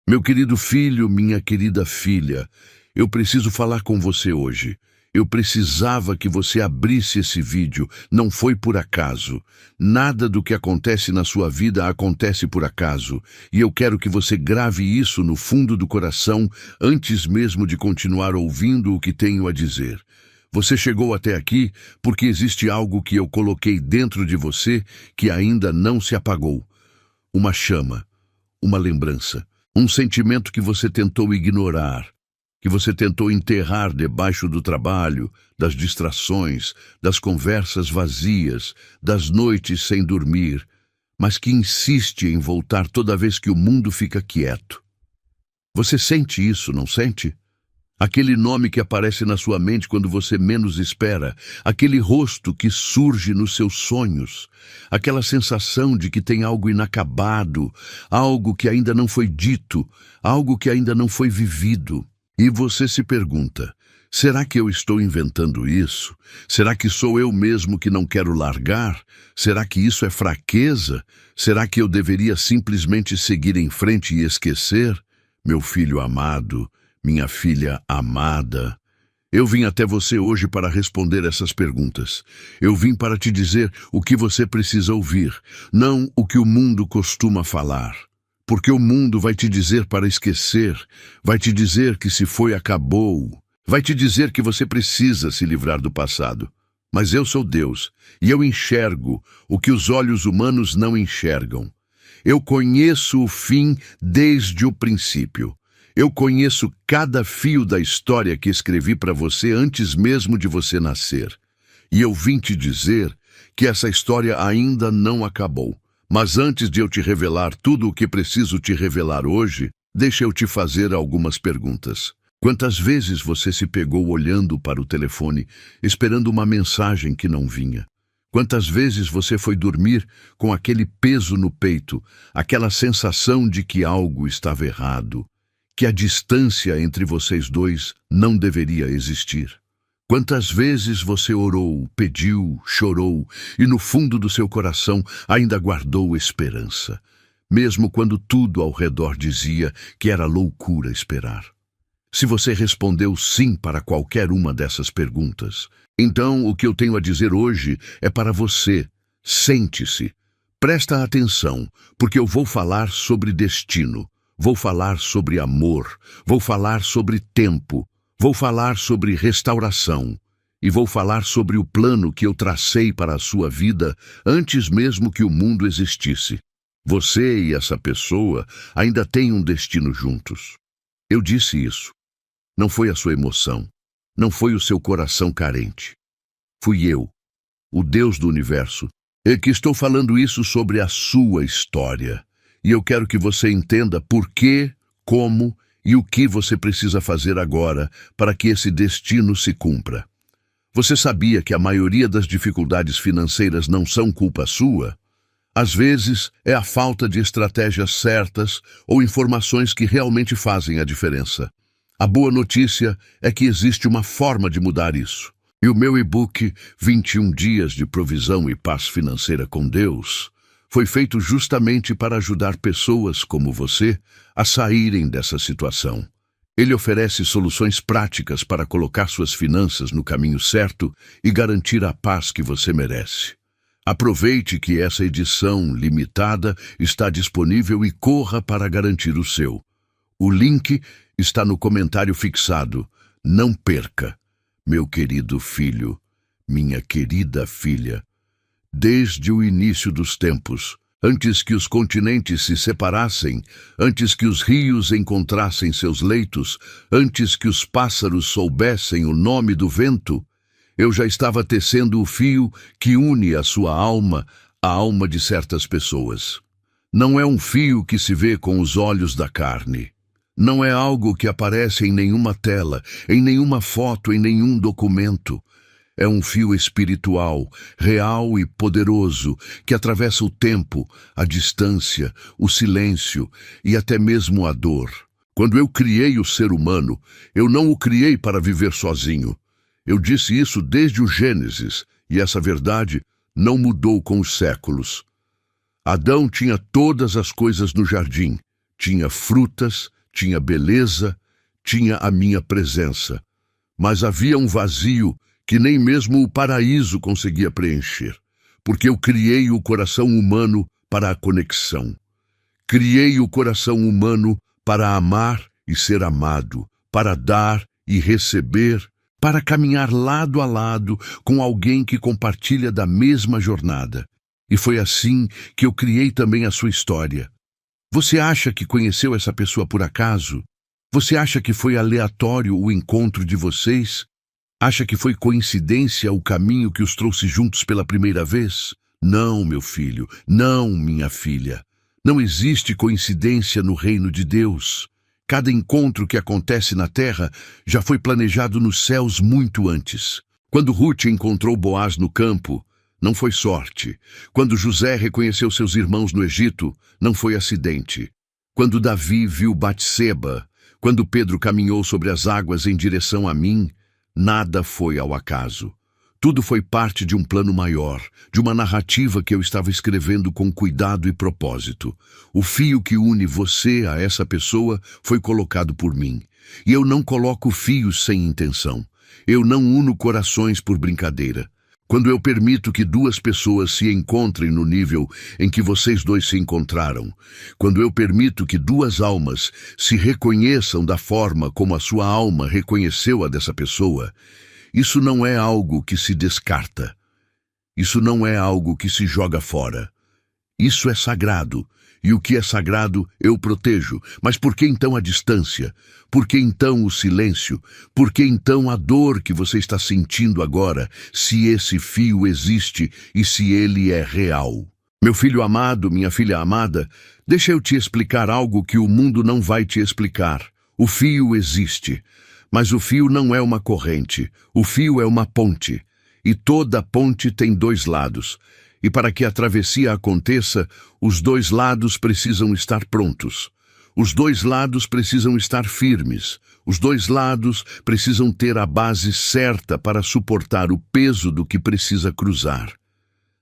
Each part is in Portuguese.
Meu querido filho, minha querida filha, eu preciso falar com você hoje. Eu precisava que você abrisse esse vídeo, não foi por acaso. Nada do que acontece na sua vida acontece por acaso. E eu quero que você grave isso no fundo do coração antes mesmo de continuar ouvindo o que tenho a dizer. Você chegou até aqui porque existe algo que eu coloquei dentro de você que ainda não se apagou. Uma chama, uma lembrança, um sentimento que você tentou ignorar, que você tentou enterrar debaixo do trabalho, das distrações, das conversas vazias, das noites sem dormir, mas que insiste em voltar toda vez que o mundo fica quieto. Você sente isso, não sente? Aquele nome que aparece na sua mente quando você menos espera, aquele rosto que surge nos seus sonhos, aquela sensação de que tem algo inacabado, algo que ainda não foi dito, algo que ainda não foi vivido. E você se pergunta, será que eu estou inventando isso? Será que sou eu mesmo que não quero largar? Será que isso é fraqueza? Será que eu deveria simplesmente seguir em frente e esquecer? Meu filho amado, minha filha amada, eu vim até você hoje para responder essas perguntas. Eu vim para te dizer o que você precisa ouvir, não o que o mundo costuma falar. Porque o mundo vai te dizer para esquecer, vai te dizer que se foi, acabou, vai te dizer que você precisa se livrar do passado. Mas eu sou Deus, e eu enxergo o que os olhos humanos não enxergam. Eu conheço o fim desde o princípio. Eu conheço cada fio da história que escrevi para você antes mesmo de você nascer. E eu vim te dizer que essa história ainda não acabou. Mas antes de eu te revelar tudo o que preciso te revelar hoje, deixa eu te fazer algumas perguntas. Quantas vezes você se pegou olhando para o telefone, esperando uma mensagem que não vinha? Quantas vezes você foi dormir com aquele peso no peito, aquela sensação de que algo estava errado, que a distância entre vocês dois não deveria existir? Quantas vezes você orou, pediu, chorou e no fundo do seu coração ainda guardou esperança, mesmo quando tudo ao redor dizia que era loucura esperar? Se você respondeu sim para qualquer uma dessas perguntas, então o que eu tenho a dizer hoje é para você. Sente-se, presta atenção, porque eu vou falar sobre destino, vou falar sobre amor, vou falar sobre tempo, vou falar sobre restauração e vou falar sobre o plano que eu tracei para a sua vida antes mesmo que o mundo existisse. Você e essa pessoa ainda têm um destino juntos. Eu disse isso. Não foi a sua emoção, não foi o seu coração carente. Fui eu, o Deus do universo, que estou falando isso sobre a sua história. E eu quero que você entenda por quê, como e o que você precisa fazer agora para que esse destino se cumpra. Você sabia que a maioria das dificuldades financeiras não são culpa sua? Às vezes, é a falta de estratégias certas ou informações que realmente fazem a diferença. A boa notícia é que existe uma forma de mudar isso. E o meu e-book 21 Dias de Provisão e Paz Financeira com Deus foi feito justamente para ajudar pessoas como você a saírem dessa situação. Ele oferece soluções práticas para colocar suas finanças no caminho certo e garantir a paz que você merece. Aproveite que essa edição limitada está disponível e corra para garantir o seu. O link está no comentário fixado. Não perca, meu querido filho, minha querida filha. Desde o início dos tempos, antes que os continentes se separassem, antes que os rios encontrassem seus leitos, antes que os pássaros soubessem o nome do vento, eu já estava tecendo o fio que une a sua alma à alma de certas pessoas. Não é um fio que se vê com os olhos da carne. Não é algo que aparece em nenhuma tela, em nenhuma foto, em nenhum documento. É um fio espiritual, real e poderoso, que atravessa o tempo, a distância, o silêncio e até mesmo a dor. Quando eu criei o ser humano, eu não o criei para viver sozinho. Eu disse isso desde o Gênesis, e essa verdade não mudou com os séculos. Adão tinha todas as coisas no jardim. Tinha frutas, tinha beleza, tinha a minha presença. Mas havia um vazio que nem mesmo o paraíso conseguia preencher, porque eu criei o coração humano para a conexão. Criei o coração humano para amar e ser amado, para dar e receber, para caminhar lado a lado com alguém que compartilha da mesma jornada. E foi assim que eu criei também a sua história. Você acha que conheceu essa pessoa por acaso? Você acha que foi aleatório o encontro de vocês? Acha que foi coincidência o caminho que os trouxe juntos pela primeira vez? Não, meu filho, não, minha filha. Não existe coincidência no reino de Deus. Cada encontro que acontece na terra já foi planejado nos céus muito antes. Quando Ruth encontrou Boaz no campo, não foi sorte. Quando José reconheceu seus irmãos no Egito, não foi acidente. Quando Davi viu Batseba, quando Pedro caminhou sobre as águas em direção a mim, nada foi ao acaso. Tudo foi parte de um plano maior, de uma narrativa que eu estava escrevendo com cuidado e propósito. O fio que une você a essa pessoa foi colocado por mim. E eu não coloco fios sem intenção. Eu não uno corações por brincadeira. Quando eu permito que duas pessoas se encontrem no nível em que vocês dois se encontraram, quando eu permito que duas almas se reconheçam da forma como a sua alma reconheceu a dessa pessoa, isso não é algo que se descarta. Isso não é algo que se joga fora. Isso é sagrado. E o que é sagrado eu protejo. Mas por que então a distância? Por que então o silêncio? Por que então a dor que você está sentindo agora, se esse fio existe e se ele é real? Meu filho amado, minha filha amada, deixa eu te explicar algo que o mundo não vai te explicar. O fio existe. Mas o fio não é uma corrente, o fio é uma ponte, e toda ponte tem dois lados. E para que a travessia aconteça, os dois lados precisam estar prontos. Os dois lados precisam estar firmes. Os dois lados precisam ter a base certa para suportar o peso do que precisa cruzar.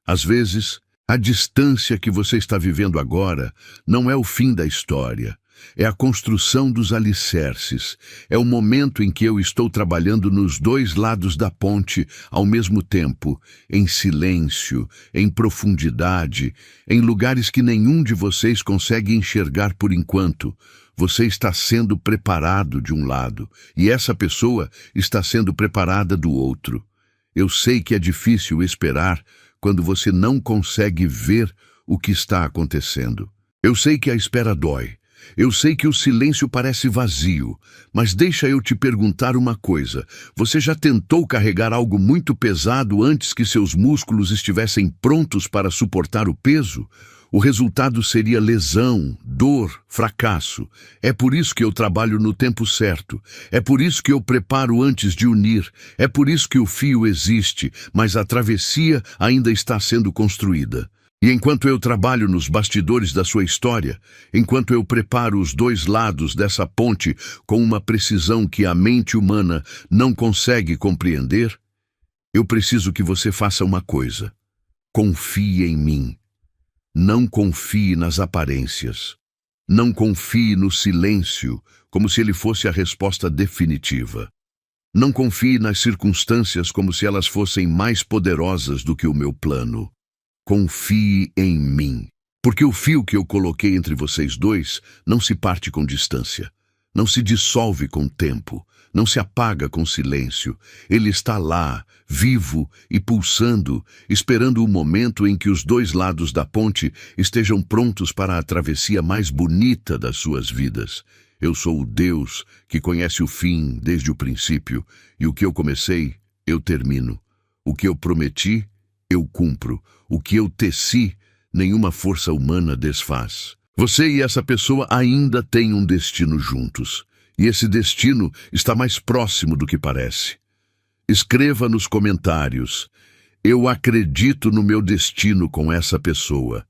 Às vezes, a distância que você está vivendo agora não é o fim da história. É a construção dos alicerces. É o momento em que eu estou trabalhando nos dois lados da ponte ao mesmo tempo, em silêncio, em profundidade, em lugares que nenhum de vocês consegue enxergar por enquanto. Você está sendo preparado de um lado, e essa pessoa está sendo preparada do outro. Eu sei que é difícil esperar quando você não consegue ver o que está acontecendo. Eu sei que a espera dói. Eu sei que o silêncio parece vazio, mas deixa eu te perguntar uma coisa. Você já tentou carregar algo muito pesado antes que seus músculos estivessem prontos para suportar o peso? O resultado seria lesão, dor, fracasso. É por isso que eu trabalho no tempo certo. É por isso que eu preparo antes de unir. É por isso que o fio existe, mas a travessia ainda está sendo construída. E enquanto eu trabalho nos bastidores da sua história, enquanto eu preparo os dois lados dessa ponte com uma precisão que a mente humana não consegue compreender, eu preciso que você faça uma coisa. Confie em mim. Não confie nas aparências. Não confie no silêncio, como se ele fosse a resposta definitiva. Não confie nas circunstâncias como se elas fossem mais poderosas do que o meu plano. Confie em mim, porque o fio que eu coloquei entre vocês dois não se parte com distância, não se dissolve com tempo, não se apaga com silêncio. Ele está lá, vivo e pulsando, esperando o momento em que os dois lados da ponte estejam prontos para a travessia mais bonita das suas vidas. Eu sou o Deus que conhece o fim desde o princípio, e o que eu comecei, eu termino. O que eu prometi, eu cumpro. O que eu teci, nenhuma força humana desfaz. Você e essa pessoa ainda têm um destino juntos. E esse destino está mais próximo do que parece. Escreva nos comentários: eu acredito no meu destino com essa pessoa.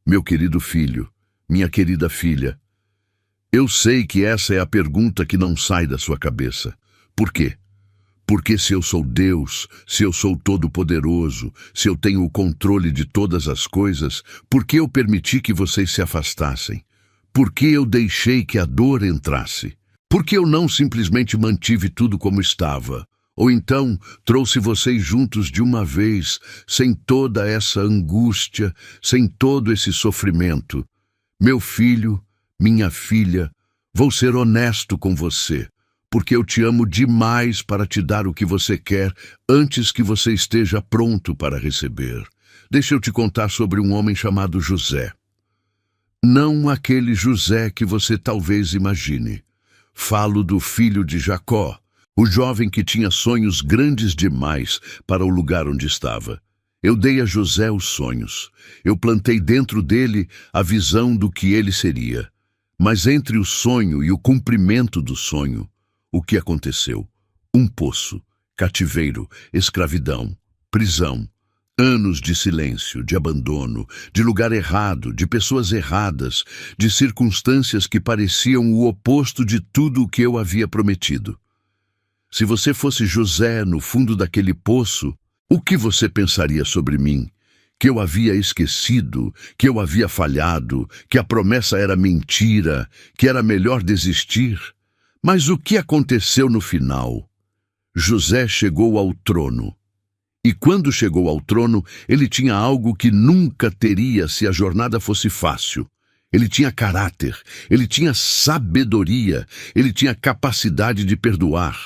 Meu querido filho, minha querida filha, eu sei que essa é a pergunta que não sai da sua cabeça. Por quê? Porque se eu sou Deus, se eu sou todo-poderoso, se eu tenho o controle de todas as coisas, por que eu permiti que vocês se afastassem? Por que eu deixei que a dor entrasse? Por que eu não simplesmente mantive tudo como estava? Ou então trouxe vocês juntos de uma vez, sem toda essa angústia, sem todo esse sofrimento? Meu filho, minha filha, vou ser honesto com você, porque eu te amo demais para te dar o que você quer antes que você esteja pronto para receber. Deixa eu te contar sobre um homem chamado José. Não aquele José que você talvez imagine. Falo do filho de Jacó, o jovem que tinha sonhos grandes demais para o lugar onde estava. Eu dei a José os sonhos. Eu plantei dentro dele a visão do que ele seria. Mas entre o sonho e o cumprimento do sonho, o que aconteceu? Um poço, cativeiro, escravidão, prisão, anos de silêncio, de abandono, de lugar errado, de pessoas erradas, de circunstâncias que pareciam o oposto de tudo o que eu havia prometido. Se você fosse José no fundo daquele poço, o que você pensaria sobre mim? Que eu havia esquecido, que eu havia falhado, que a promessa era mentira, que era melhor desistir? Mas o que aconteceu no final? José chegou ao trono. E quando chegou ao trono, ele tinha algo que nunca teria se a jornada fosse fácil. Ele tinha caráter, ele tinha sabedoria, ele tinha capacidade de perdoar,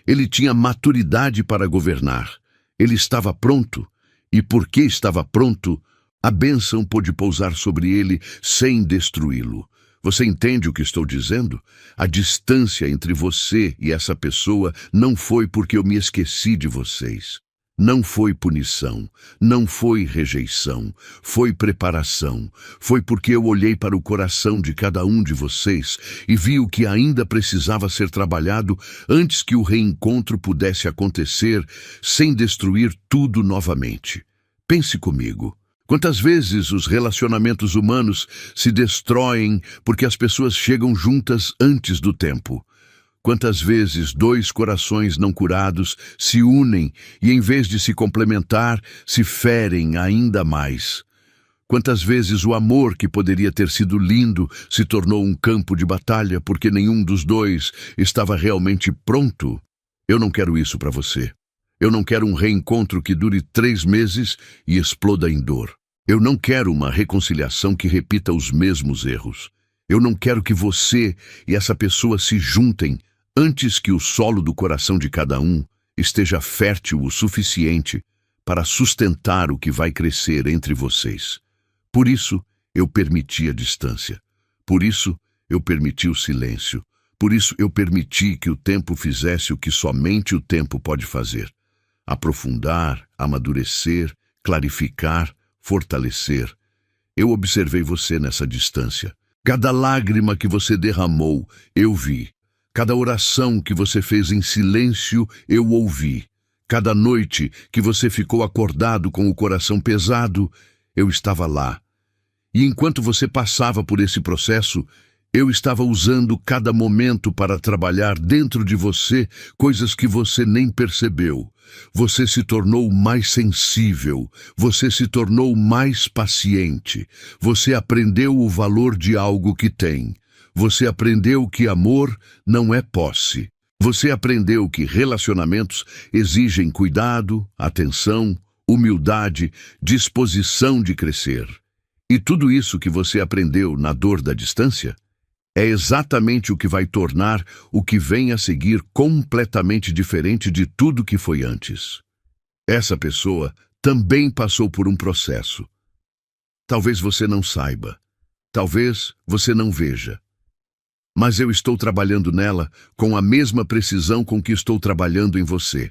ele tinha maturidade para governar. Ele estava pronto, e porque estava pronto, a bênção pôde pousar sobre ele sem destruí-lo. Você entende o que estou dizendo? A distância entre você e essa pessoa não foi porque eu me esqueci de vocês. Não foi punição, não foi rejeição, foi preparação. Foi porque eu olhei para o coração de cada um de vocês e vi o que ainda precisava ser trabalhado antes que o reencontro pudesse acontecer sem destruir tudo novamente. Pense comigo. Quantas vezes os relacionamentos humanos se destroem porque as pessoas chegam juntas antes do tempo? Quantas vezes dois corações não curados se unem e, em vez de se complementar, se ferem ainda mais? Quantas vezes o amor que poderia ter sido lindo se tornou um campo de batalha porque nenhum dos dois estava realmente pronto? Eu não quero isso para você. Eu não quero um reencontro que dure 3 meses e exploda em dor. Eu não quero uma reconciliação que repita os mesmos erros. Eu não quero que você e essa pessoa se juntem antes que o solo do coração de cada um esteja fértil o suficiente para sustentar o que vai crescer entre vocês. Por isso, eu permiti a distância. Por isso, eu permiti o silêncio. Por isso, eu permiti que o tempo fizesse o que somente o tempo pode fazer: aprofundar, amadurecer, clarificar, fortalecer. Eu observei você nessa distância. Cada lágrima que você derramou, eu vi. Cada oração que você fez em silêncio, eu ouvi. Cada noite que você ficou acordado com o coração pesado, eu estava lá. E enquanto você passava por esse processo, eu estava usando cada momento para trabalhar dentro de você coisas que você nem percebeu. Você se tornou mais sensível, você se tornou mais paciente, você aprendeu o valor de algo que tem. Você aprendeu que amor não é posse. Você aprendeu que relacionamentos exigem cuidado, atenção, humildade, disposição de crescer. E tudo isso que você aprendeu na dor da distância é exatamente o que vai tornar o que vem a seguir completamente diferente de tudo que foi antes. Essa pessoa também passou por um processo. Talvez você não saiba. Talvez você não veja. Mas eu estou trabalhando nela com a mesma precisão com que estou trabalhando em você.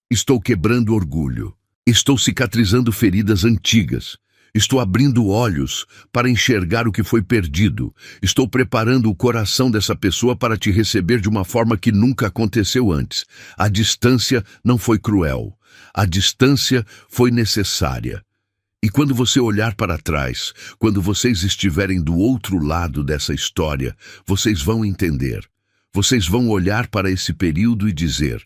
Estou quebrando orgulho. Estou cicatrizando feridas antigas. Estou abrindo olhos para enxergar o que foi perdido. Estou preparando o coração dessa pessoa para te receber de uma forma que nunca aconteceu antes. A distância não foi cruel. A distância foi necessária. E quando você olhar para trás, quando vocês estiverem do outro lado dessa história, vocês vão entender. Vocês vão olhar para esse período e dizer: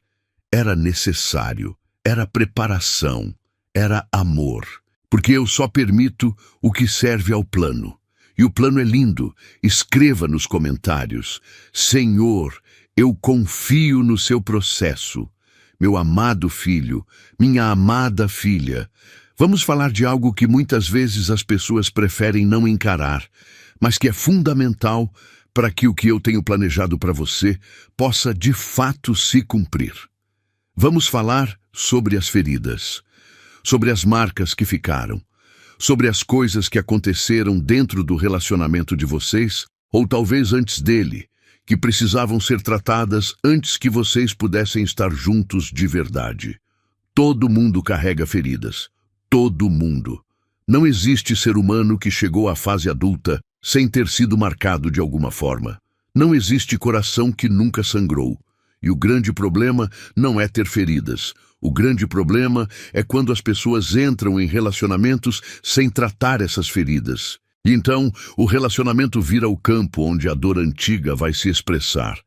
era necessário, era preparação, era amor. Porque eu só permito o que serve ao plano. E o plano é lindo. Escreva nos comentários: Senhor, eu confio no seu processo. Meu amado filho, minha amada filha. Vamos falar de algo que muitas vezes as pessoas preferem não encarar, mas que é fundamental para que o que eu tenho planejado para você possa de fato se cumprir. Vamos falar sobre as feridas, sobre as marcas que ficaram, sobre as coisas que aconteceram dentro do relacionamento de vocês, ou talvez antes dele, que precisavam ser tratadas antes que vocês pudessem estar juntos de verdade. Todo mundo carrega feridas. Todo mundo. Não existe ser humano que chegou à fase adulta sem ter sido marcado de alguma forma. Não existe coração que nunca sangrou. E o grande problema não é ter feridas. O grande problema é quando as pessoas entram em relacionamentos sem tratar essas feridas. E então, o relacionamento vira o campo onde a dor antiga vai se expressar,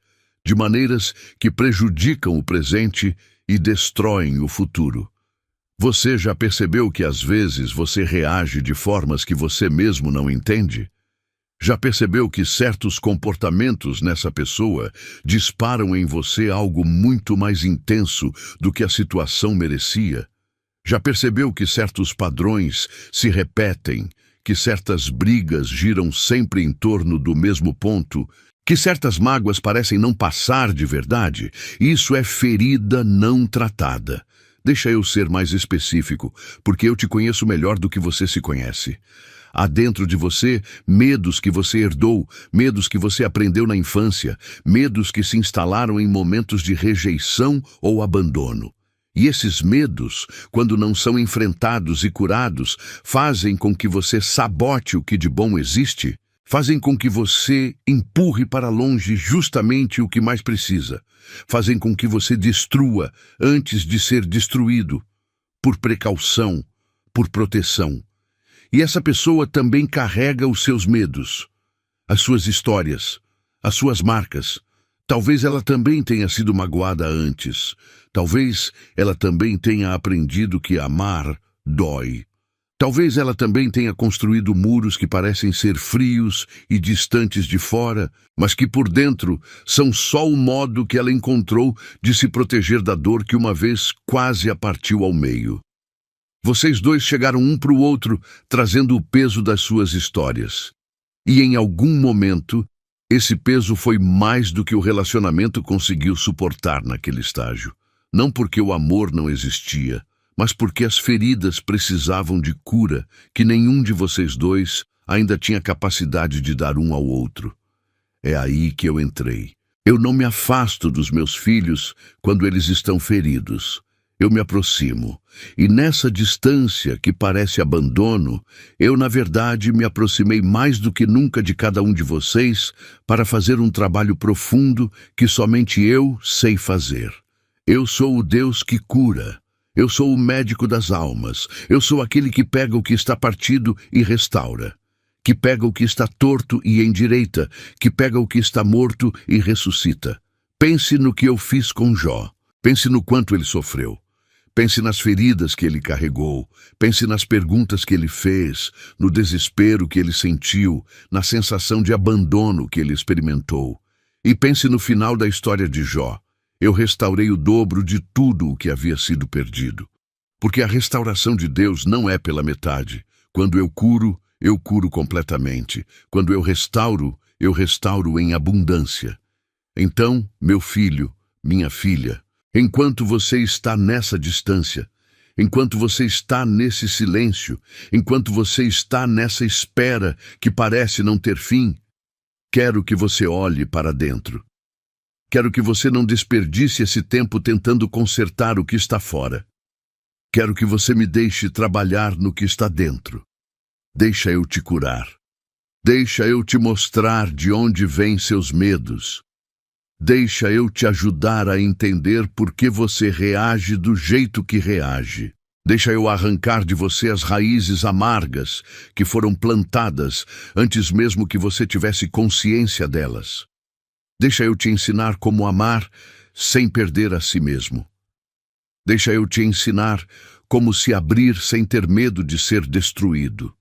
de maneiras que prejudicam o presente e destroem o futuro. Você já percebeu que às vezes você reage de formas que você mesmo não entende? Já percebeu que certos comportamentos nessa pessoa disparam em você algo muito mais intenso do que a situação merecia? Já percebeu que certos padrões se repetem, que certas brigas giram sempre em torno do mesmo ponto, que certas mágoas parecem não passar de verdade? Isso é ferida não tratada. Deixa eu ser mais específico, porque eu te conheço melhor do que você se conhece. Há dentro de você medos que você herdou, medos que você aprendeu na infância, medos que se instalaram em momentos de rejeição ou abandono. E esses medos, quando não são enfrentados e curados, fazem com que você sabote o que de bom existe, fazem com que você empurre para longe justamente o que mais precisa, fazem com que você destrua antes de ser destruído, por precaução, por proteção. E essa pessoa também carrega os seus medos, as suas histórias, as suas marcas. Talvez ela também tenha sido magoada antes. Talvez ela também tenha aprendido que amar dói. Talvez ela também tenha construído muros que parecem ser frios e distantes de fora, mas que por dentro são só o modo que ela encontrou de se proteger da dor que uma vez quase a partiu ao meio. Vocês dois chegaram um para o outro, trazendo o peso das suas histórias. E em algum momento, esse peso foi mais do que o relacionamento conseguiu suportar naquele estágio. Não porque o amor não existia, mas porque as feridas precisavam de cura que nenhum de vocês dois ainda tinha capacidade de dar um ao outro. É aí que eu entrei. Eu não me afasto dos meus filhos quando eles estão feridos. Eu me aproximo, e nessa distância que parece abandono, eu na verdade me aproximei mais do que nunca de cada um de vocês para fazer um trabalho profundo que somente eu sei fazer. Eu sou o Deus que cura, eu sou o médico das almas, eu sou aquele que pega o que está partido e restaura, que pega o que está torto e endireita, que pega o que está morto e ressuscita. Pense no que eu fiz com Jó, pense no quanto ele sofreu. Pense nas feridas que ele carregou, pense nas perguntas que ele fez, no desespero que ele sentiu, na sensação de abandono que ele experimentou. E pense no final da história de Jó. Eu restaurei o dobro de tudo o que havia sido perdido. Porque a restauração de Deus não é pela metade. Quando eu curo completamente. Quando eu restauro em abundância. Então, meu filho, minha filha, enquanto você está nessa distância, enquanto você está nesse silêncio, enquanto você está nessa espera que parece não ter fim, quero que você olhe para dentro. Quero que você não desperdice esse tempo tentando consertar o que está fora. Quero que você me deixe trabalhar no que está dentro. Deixa eu te curar. Deixa eu te mostrar de onde vêm seus medos. Deixa eu te ajudar a entender por que você reage do jeito que reage. Deixa eu arrancar de você as raízes amargas que foram plantadas antes mesmo que você tivesse consciência delas. Deixa eu te ensinar como amar sem perder a si mesmo. Deixa eu te ensinar como se abrir sem ter medo de ser destruído.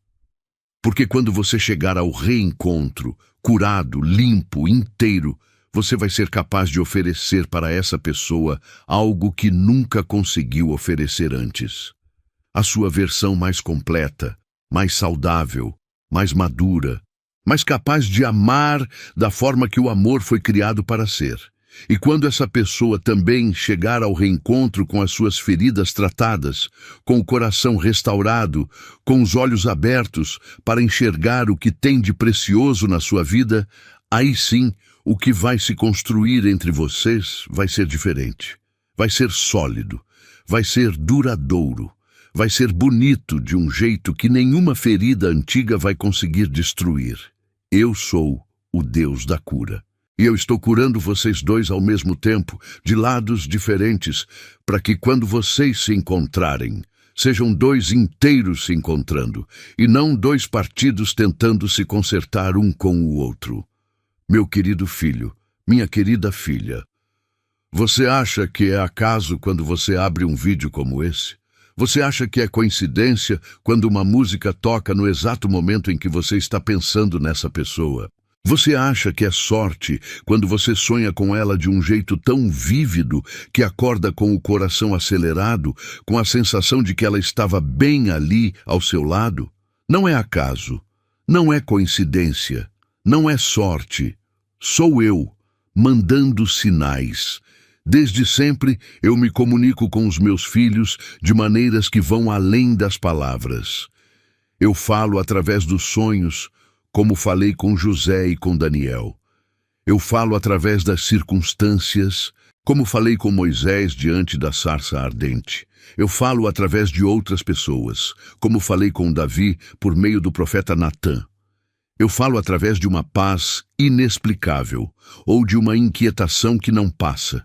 Porque quando você chegar ao reencontro, curado, limpo, inteiro, você vai ser capaz de oferecer para essa pessoa algo que nunca conseguiu oferecer antes. A sua versão mais completa, mais saudável, mais madura, mais capaz de amar da forma que o amor foi criado para ser. E quando essa pessoa também chegar ao reencontro com as suas feridas tratadas, com o coração restaurado, com os olhos abertos para enxergar o que tem de precioso na sua vida, aí sim, o que vai se construir entre vocês vai ser diferente. Vai ser sólido, vai ser duradouro, vai ser bonito de um jeito que nenhuma ferida antiga vai conseguir destruir. Eu sou o Deus da cura. E eu estou curando vocês dois ao mesmo tempo, de lados diferentes, para que quando vocês se encontrarem, sejam dois inteiros se encontrando, e não dois partidos tentando se consertar um com o outro. Meu querido filho, minha querida filha, você acha que é acaso quando você abre um vídeo como esse? Você acha que é coincidência quando uma música toca no exato momento em que você está pensando nessa pessoa? Você acha que é sorte quando você sonha com ela de um jeito tão vívido que acorda com o coração acelerado, com a sensação de que ela estava bem ali ao seu lado? Não é acaso, não é coincidência, não é sorte. Sou eu, mandando sinais. Desde sempre eu me comunico com os meus filhos de maneiras que vão além das palavras. Eu falo através dos sonhos, como falei com José e com Daniel. Eu falo através das circunstâncias, como falei com Moisés diante da sarça ardente. Eu falo através de outras pessoas, como falei com Davi por meio do profeta Natã. Eu falo através de uma paz inexplicável ou de uma inquietação que não passa,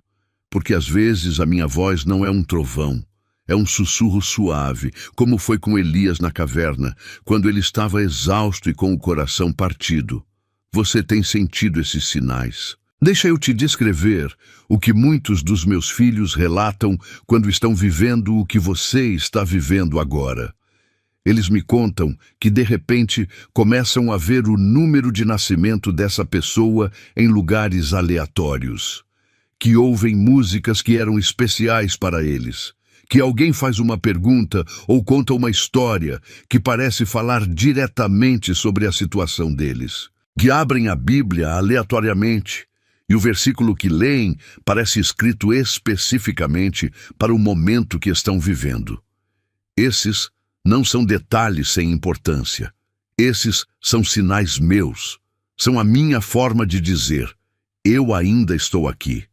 porque às vezes a minha voz não é um trovão, é um sussurro suave, como foi com Elias na caverna, quando ele estava exausto e com o coração partido. Você tem sentido esses sinais. Deixa eu te descrever o que muitos dos meus filhos relatam quando estão vivendo o que você está vivendo agora. Eles me contam que, de repente, começam a ver o número de nascimento dessa pessoa em lugares aleatórios, que ouvem músicas que eram especiais para eles, que alguém faz uma pergunta ou conta uma história que parece falar diretamente sobre a situação deles, que abrem a Bíblia aleatoriamente e o versículo que leem parece escrito especificamente para o momento que estão vivendo. Esses não são detalhes sem importância. Esses são sinais meus. São a minha forma de dizer: eu ainda estou aqui.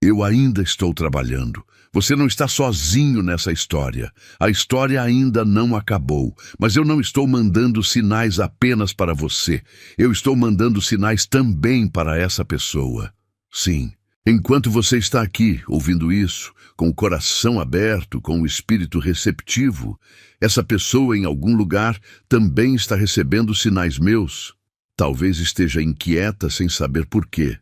Eu ainda estou trabalhando. Você não está sozinho nessa história. A história ainda não acabou, mas eu não estou mandando sinais apenas para você. Eu estou mandando sinais também para essa pessoa. Sim, enquanto você está aqui ouvindo isso, com o coração aberto, com o espírito receptivo, essa pessoa em algum lugar também está recebendo sinais meus. Talvez esteja inquieta sem saber por quê.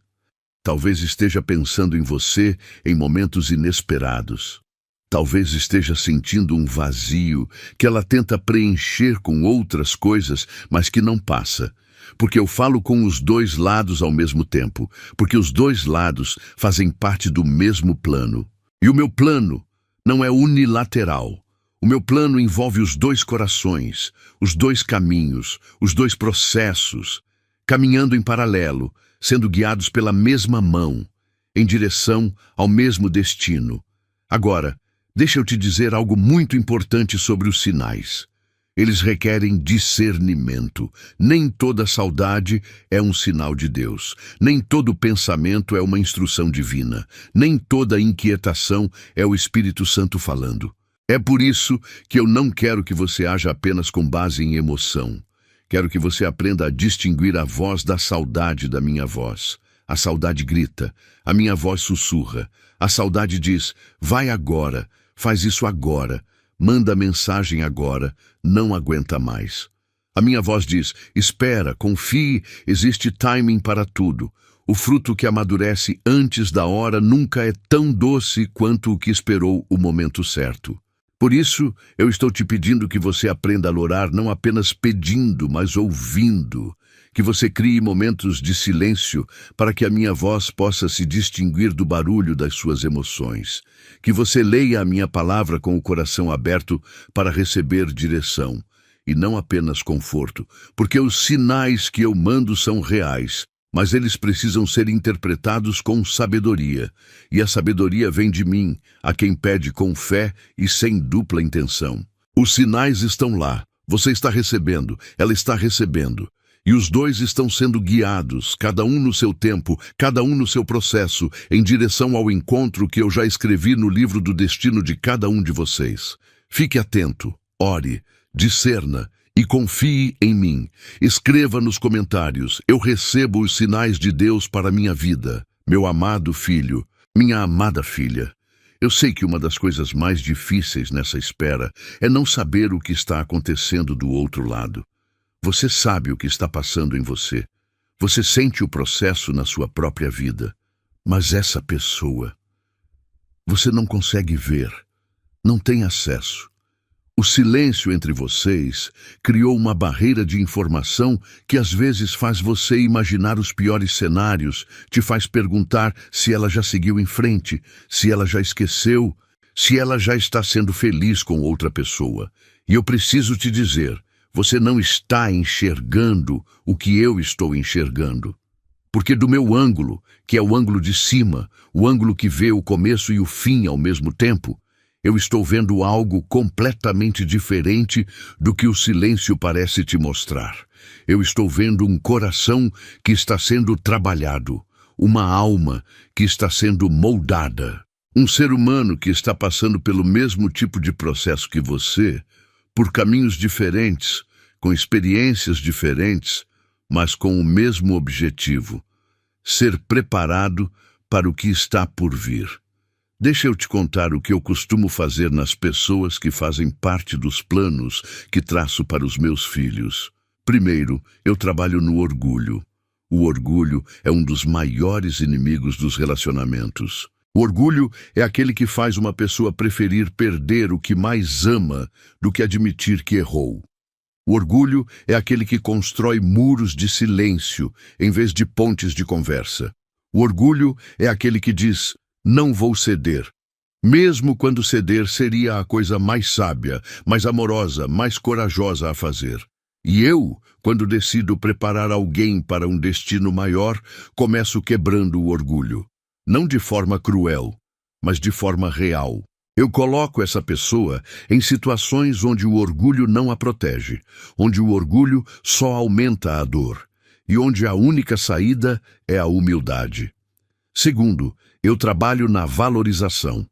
Talvez esteja pensando em você em momentos inesperados. Talvez esteja sentindo um vazio que ela tenta preencher com outras coisas, mas que não passa. Porque eu falo com os dois lados ao mesmo tempo, porque os dois lados fazem parte do mesmo plano. E o meu plano não é unilateral. O meu plano envolve os dois corações, os dois caminhos, os dois processos, caminhando em paralelo, sendo guiados pela mesma mão, em direção ao mesmo destino. Agora, deixa eu te dizer algo muito importante sobre os sinais. Eles requerem discernimento. Nem toda saudade é um sinal de Deus. Nem todo pensamento é uma instrução divina. Nem toda inquietação é o Espírito Santo falando. É por isso que eu não quero que você haja apenas com base em emoção. Quero que você aprenda a distinguir a voz da saudade da minha voz. A saudade grita, a minha voz sussurra. A saudade diz: vai agora, faz isso agora, manda mensagem agora, não aguenta mais. A minha voz diz: espera, confie, existe timing para tudo. O fruto que amadurece antes da hora nunca é tão doce quanto o que esperou o momento certo. Por isso, eu estou te pedindo que você aprenda a orar não apenas pedindo, mas ouvindo. Que você crie momentos de silêncio para que a minha voz possa se distinguir do barulho das suas emoções. Que você leia a minha palavra com o coração aberto para receber direção, e não apenas conforto, porque os sinais que eu mando são reais, mas eles precisam ser interpretados com sabedoria, e a sabedoria vem de mim, a quem pede com fé e sem dupla intenção. Os sinais estão lá, você está recebendo, ela está recebendo, e os dois estão sendo guiados, cada um no seu tempo, cada um no seu processo, em direção ao encontro que eu já escrevi no livro do destino de cada um de vocês. Fique atento, ore, discerna, e confie em mim. Escreva nos comentários: eu recebo os sinais de Deus para minha vida, meu amado filho, minha amada filha. Eu sei que uma das coisas mais difíceis nessa espera é não saber o que está acontecendo do outro lado. Você sabe o que está passando em você. Você sente o processo na sua própria vida. Mas essa pessoa, você não consegue ver, não tem acesso. O silêncio entre vocês criou uma barreira de informação que às vezes faz você imaginar os piores cenários, te faz perguntar se ela já seguiu em frente, se ela já esqueceu, se ela já está sendo feliz com outra pessoa. E eu preciso te dizer, você não está enxergando o que eu estou enxergando. Porque do meu ângulo, que é o ângulo de cima, o ângulo que vê o começo e o fim ao mesmo tempo, eu estou vendo algo completamente diferente do que o silêncio parece te mostrar. Eu estou vendo um coração que está sendo trabalhado, uma alma que está sendo moldada, um ser humano que está passando pelo mesmo tipo de processo que você, por caminhos diferentes, com experiências diferentes, mas com o mesmo objetivo: ser preparado para o que está por vir. Deixa eu te contar o que eu costumo fazer nas pessoas que fazem parte dos planos que traço para os meus filhos. Primeiro, eu trabalho no orgulho. O orgulho é um dos maiores inimigos dos relacionamentos. O orgulho é aquele que faz uma pessoa preferir perder o que mais ama do que admitir que errou. O orgulho é aquele que constrói muros de silêncio em vez de pontes de conversa. O orgulho é aquele que diz: não vou ceder. Mesmo quando ceder seria a coisa mais sábia, mais amorosa, mais corajosa a fazer. E eu, quando decido preparar alguém para um destino maior, começo quebrando o orgulho. Não de forma cruel, mas de forma real. Eu coloco essa pessoa em situações onde o orgulho não a protege, onde o orgulho só aumenta a dor, e onde a única saída é a humildade. Segundo, eu trabalho na valorização.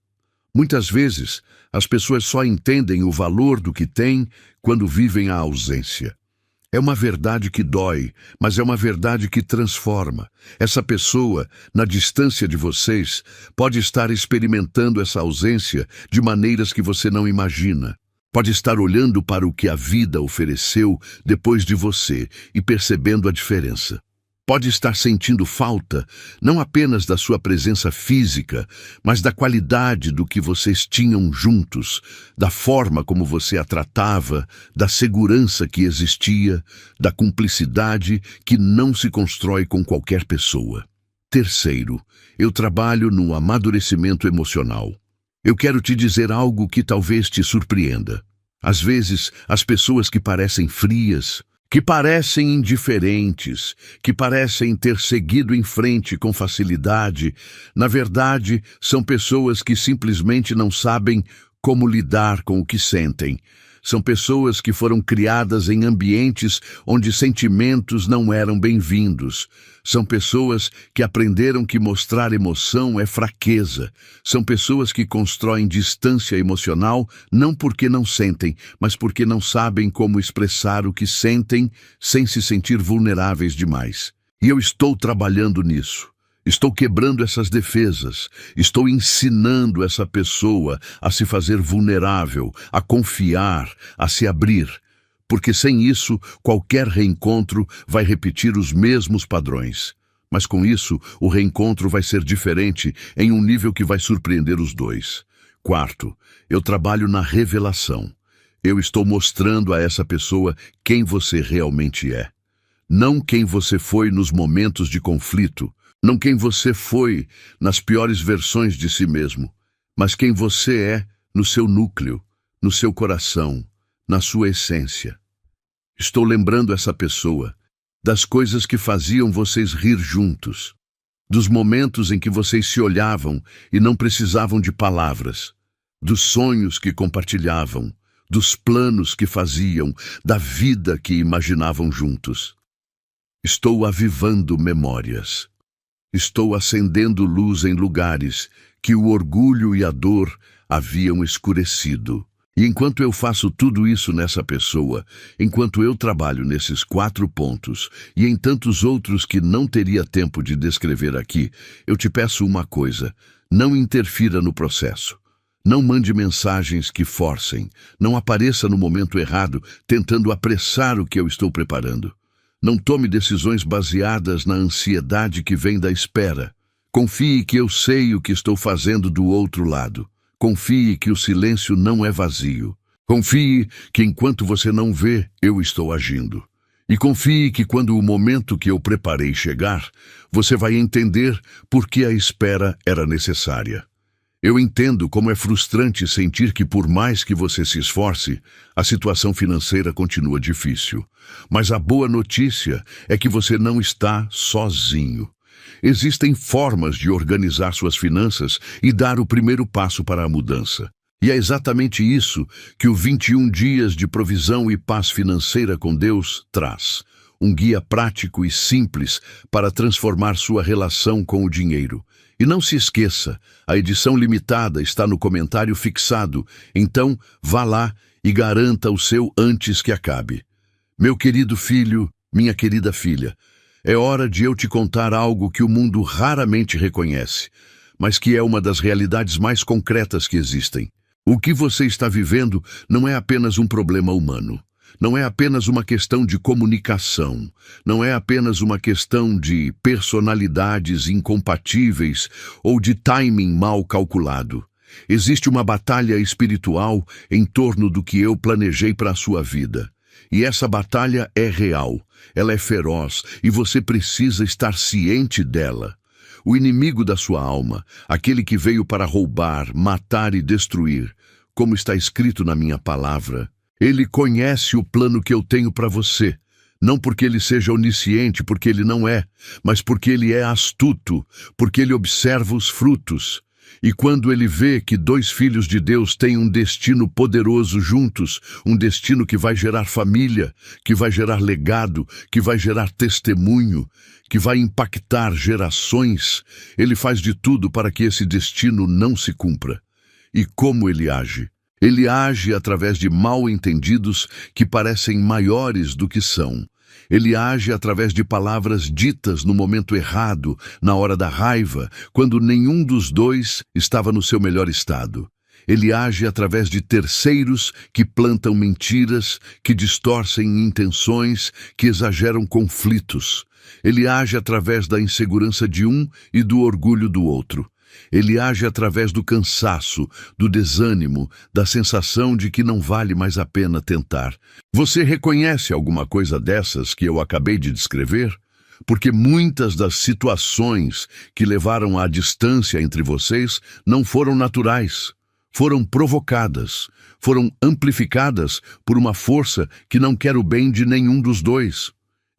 Muitas vezes, as pessoas só entendem o valor do que têm quando vivem a ausência. É uma verdade que dói, mas é uma verdade que transforma. Essa pessoa, na distância de vocês, pode estar experimentando essa ausência de maneiras que você não imagina. Pode estar olhando para o que a vida ofereceu depois de você e percebendo a diferença. Pode estar sentindo falta, não apenas da sua presença física, mas da qualidade do que vocês tinham juntos, da forma como você a tratava, da segurança que existia, da cumplicidade que não se constrói com qualquer pessoa. Terceiro, eu trabalho no amadurecimento emocional. Eu quero te dizer algo que talvez te surpreenda. Às vezes, as pessoas que parecem frias, que parecem indiferentes, que parecem ter seguido em frente com facilidade, na verdade, são pessoas que simplesmente não sabem como lidar com o que sentem. São pessoas que foram criadas em ambientes onde sentimentos não eram bem-vindos. São pessoas que aprenderam que mostrar emoção é fraqueza. São pessoas que constroem distância emocional não porque não sentem, mas porque não sabem como expressar o que sentem sem se sentir vulneráveis demais. E eu estou trabalhando nisso. Estou quebrando essas defesas, estou ensinando essa pessoa a se fazer vulnerável, a confiar, a se abrir, porque sem isso, qualquer reencontro vai repetir os mesmos padrões. Mas com isso, o reencontro vai ser diferente em um nível que vai surpreender os dois. Quarto, eu trabalho na revelação. Eu estou mostrando a essa pessoa quem você realmente é. Não quem você foi nos momentos de conflito, não quem você foi nas piores versões de si mesmo, mas quem você é no seu núcleo, no seu coração, na sua essência. Estou lembrando essa pessoa das coisas que faziam vocês rir juntos, dos momentos em que vocês se olhavam e não precisavam de palavras, dos sonhos que compartilhavam, dos planos que faziam, da vida que imaginavam juntos. Estou avivando memórias. Estou acendendo luz em lugares que o orgulho e a dor haviam escurecido. E enquanto eu faço tudo isso nessa pessoa, enquanto eu trabalho nesses 4 pontos e em tantos outros que não teria tempo de descrever aqui, eu te peço uma coisa: não interfira no processo. Não mande mensagens que forcem. Não apareça no momento errado, tentando apressar o que eu estou preparando. Não tome decisões baseadas na ansiedade que vem da espera. Confie que eu sei o que estou fazendo do outro lado. Confie que o silêncio não é vazio. Confie que enquanto você não vê, eu estou agindo. E confie que quando o momento que eu preparei chegar, você vai entender por que a espera era necessária. Eu entendo como é frustrante sentir que, por mais que você se esforce, a situação financeira continua difícil. Mas a boa notícia é que você não está sozinho. Existem formas de organizar suas finanças e dar o primeiro passo para a mudança. E é exatamente isso que o 21 Dias de Provisão e Paz Financeira com Deus traz. Um guia prático e simples para transformar sua relação com o dinheiro. E não se esqueça, a edição limitada está no comentário fixado, então vá lá e garanta o seu antes que acabe. Meu querido filho, minha querida filha, é hora de eu te contar algo que o mundo raramente reconhece, mas que é uma das realidades mais concretas que existem. O que você está vivendo não é apenas um problema humano. Não é apenas uma questão de comunicação, não é apenas uma questão de personalidades incompatíveis ou de timing mal calculado. Existe uma batalha espiritual em torno do que eu planejei para a sua vida. E essa batalha é real, ela é feroz e você precisa estar ciente dela. O inimigo da sua alma, aquele que veio para roubar, matar e destruir, como está escrito na minha palavra, ele conhece o plano que eu tenho para você, não porque ele seja onisciente, porque ele não é, mas porque ele é astuto, porque ele observa os frutos. E quando ele vê que 2 filhos de Deus têm um destino poderoso juntos, um destino que vai gerar família, que vai gerar legado, que vai gerar testemunho, que vai impactar gerações, ele faz de tudo para que esse destino não se cumpra. E como ele age? Ele age através de mal-entendidos que parecem maiores do que são. Ele age através de palavras ditas no momento errado, na hora da raiva, quando nenhum dos dois estava no seu melhor estado. Ele age através de terceiros que plantam mentiras, que distorcem intenções, que exageram conflitos. Ele age através da insegurança de um e do orgulho do outro. Ele age através do cansaço, do desânimo, da sensação de que não vale mais a pena tentar. Você reconhece alguma coisa dessas que eu acabei de descrever? Porque muitas das situações que levaram à distância entre vocês não foram naturais. Foram provocadas, foram amplificadas por uma força que não quer o bem de nenhum dos dois.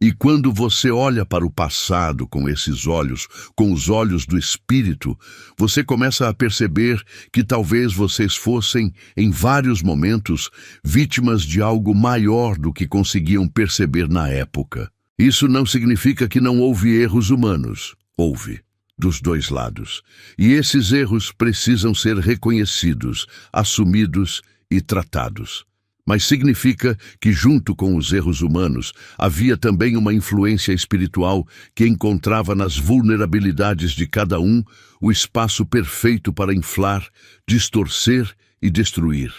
E quando você olha para o passado com esses olhos, com os olhos do Espírito, você começa a perceber que talvez vocês fossem, em vários momentos, vítimas de algo maior do que conseguiam perceber na época. Isso não significa que não houve erros humanos. Houve, dos 2 lados. E esses erros precisam ser reconhecidos, assumidos e tratados. Mas significa que, junto com os erros humanos, havia também uma influência espiritual que encontrava nas vulnerabilidades de cada um o espaço perfeito para inflar, distorcer e destruir.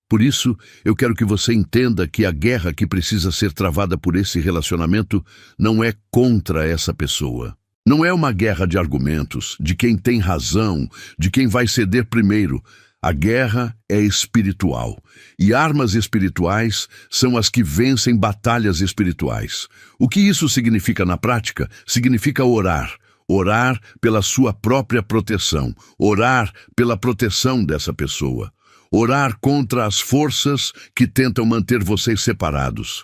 Por isso, eu quero que você entenda que a guerra que precisa ser travada por esse relacionamento não é contra essa pessoa. Não é uma guerra de argumentos, de quem tem razão, de quem vai ceder primeiro. A guerra é espiritual, e armas espirituais são as que vencem batalhas espirituais. O que isso significa na prática? Significa orar. Orar pela sua própria proteção. Orar pela proteção dessa pessoa. Orar contra as forças que tentam manter vocês separados.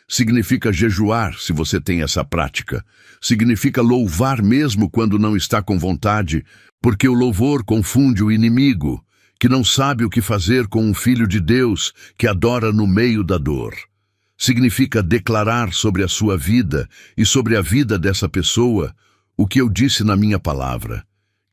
Significa jejuar, se você tem essa prática. Significa louvar mesmo quando não está com vontade, porque o louvor confunde o inimigo, que não sabe o que fazer com um filho de Deus que adora no meio da dor. Significa declarar sobre a sua vida e sobre a vida dessa pessoa o que eu disse na minha palavra,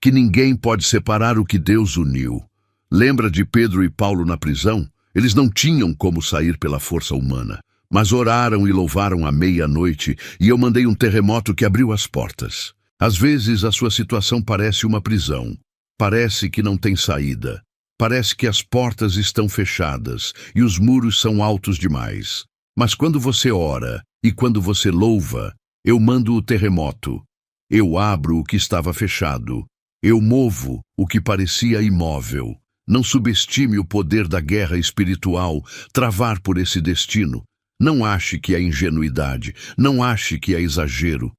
que ninguém pode separar o que Deus uniu. Lembra de Pedro e Paulo na prisão? Eles não tinham como sair pela força humana, mas oraram e louvaram à meia-noite, e eu mandei um terremoto que abriu as portas. Às vezes a sua situação parece uma prisão. Parece que não tem saída. Parece que as portas estão fechadas e os muros são altos demais. Mas quando você ora e quando você louva, eu mando o terremoto. Eu abro o que estava fechado. Eu movo o que parecia imóvel. Não subestime o poder da guerra espiritual travar por esse destino. Não ache que é ingenuidade. Não ache que é exagero.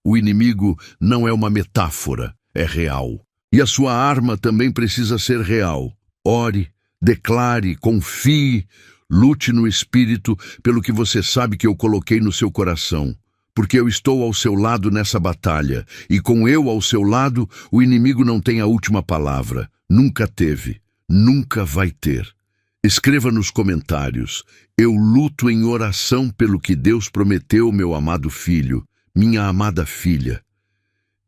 O inimigo não é uma metáfora, é real. E a sua arma também precisa ser real. Ore, declare, confie, lute no Espírito pelo que você sabe que eu coloquei no seu coração. Porque eu estou ao seu lado nessa batalha, e com eu ao seu lado, o inimigo não tem a última palavra. Nunca teve, nunca vai ter. Escreva nos comentários: eu luto em oração pelo que Deus prometeu, meu amado filho, minha amada filha.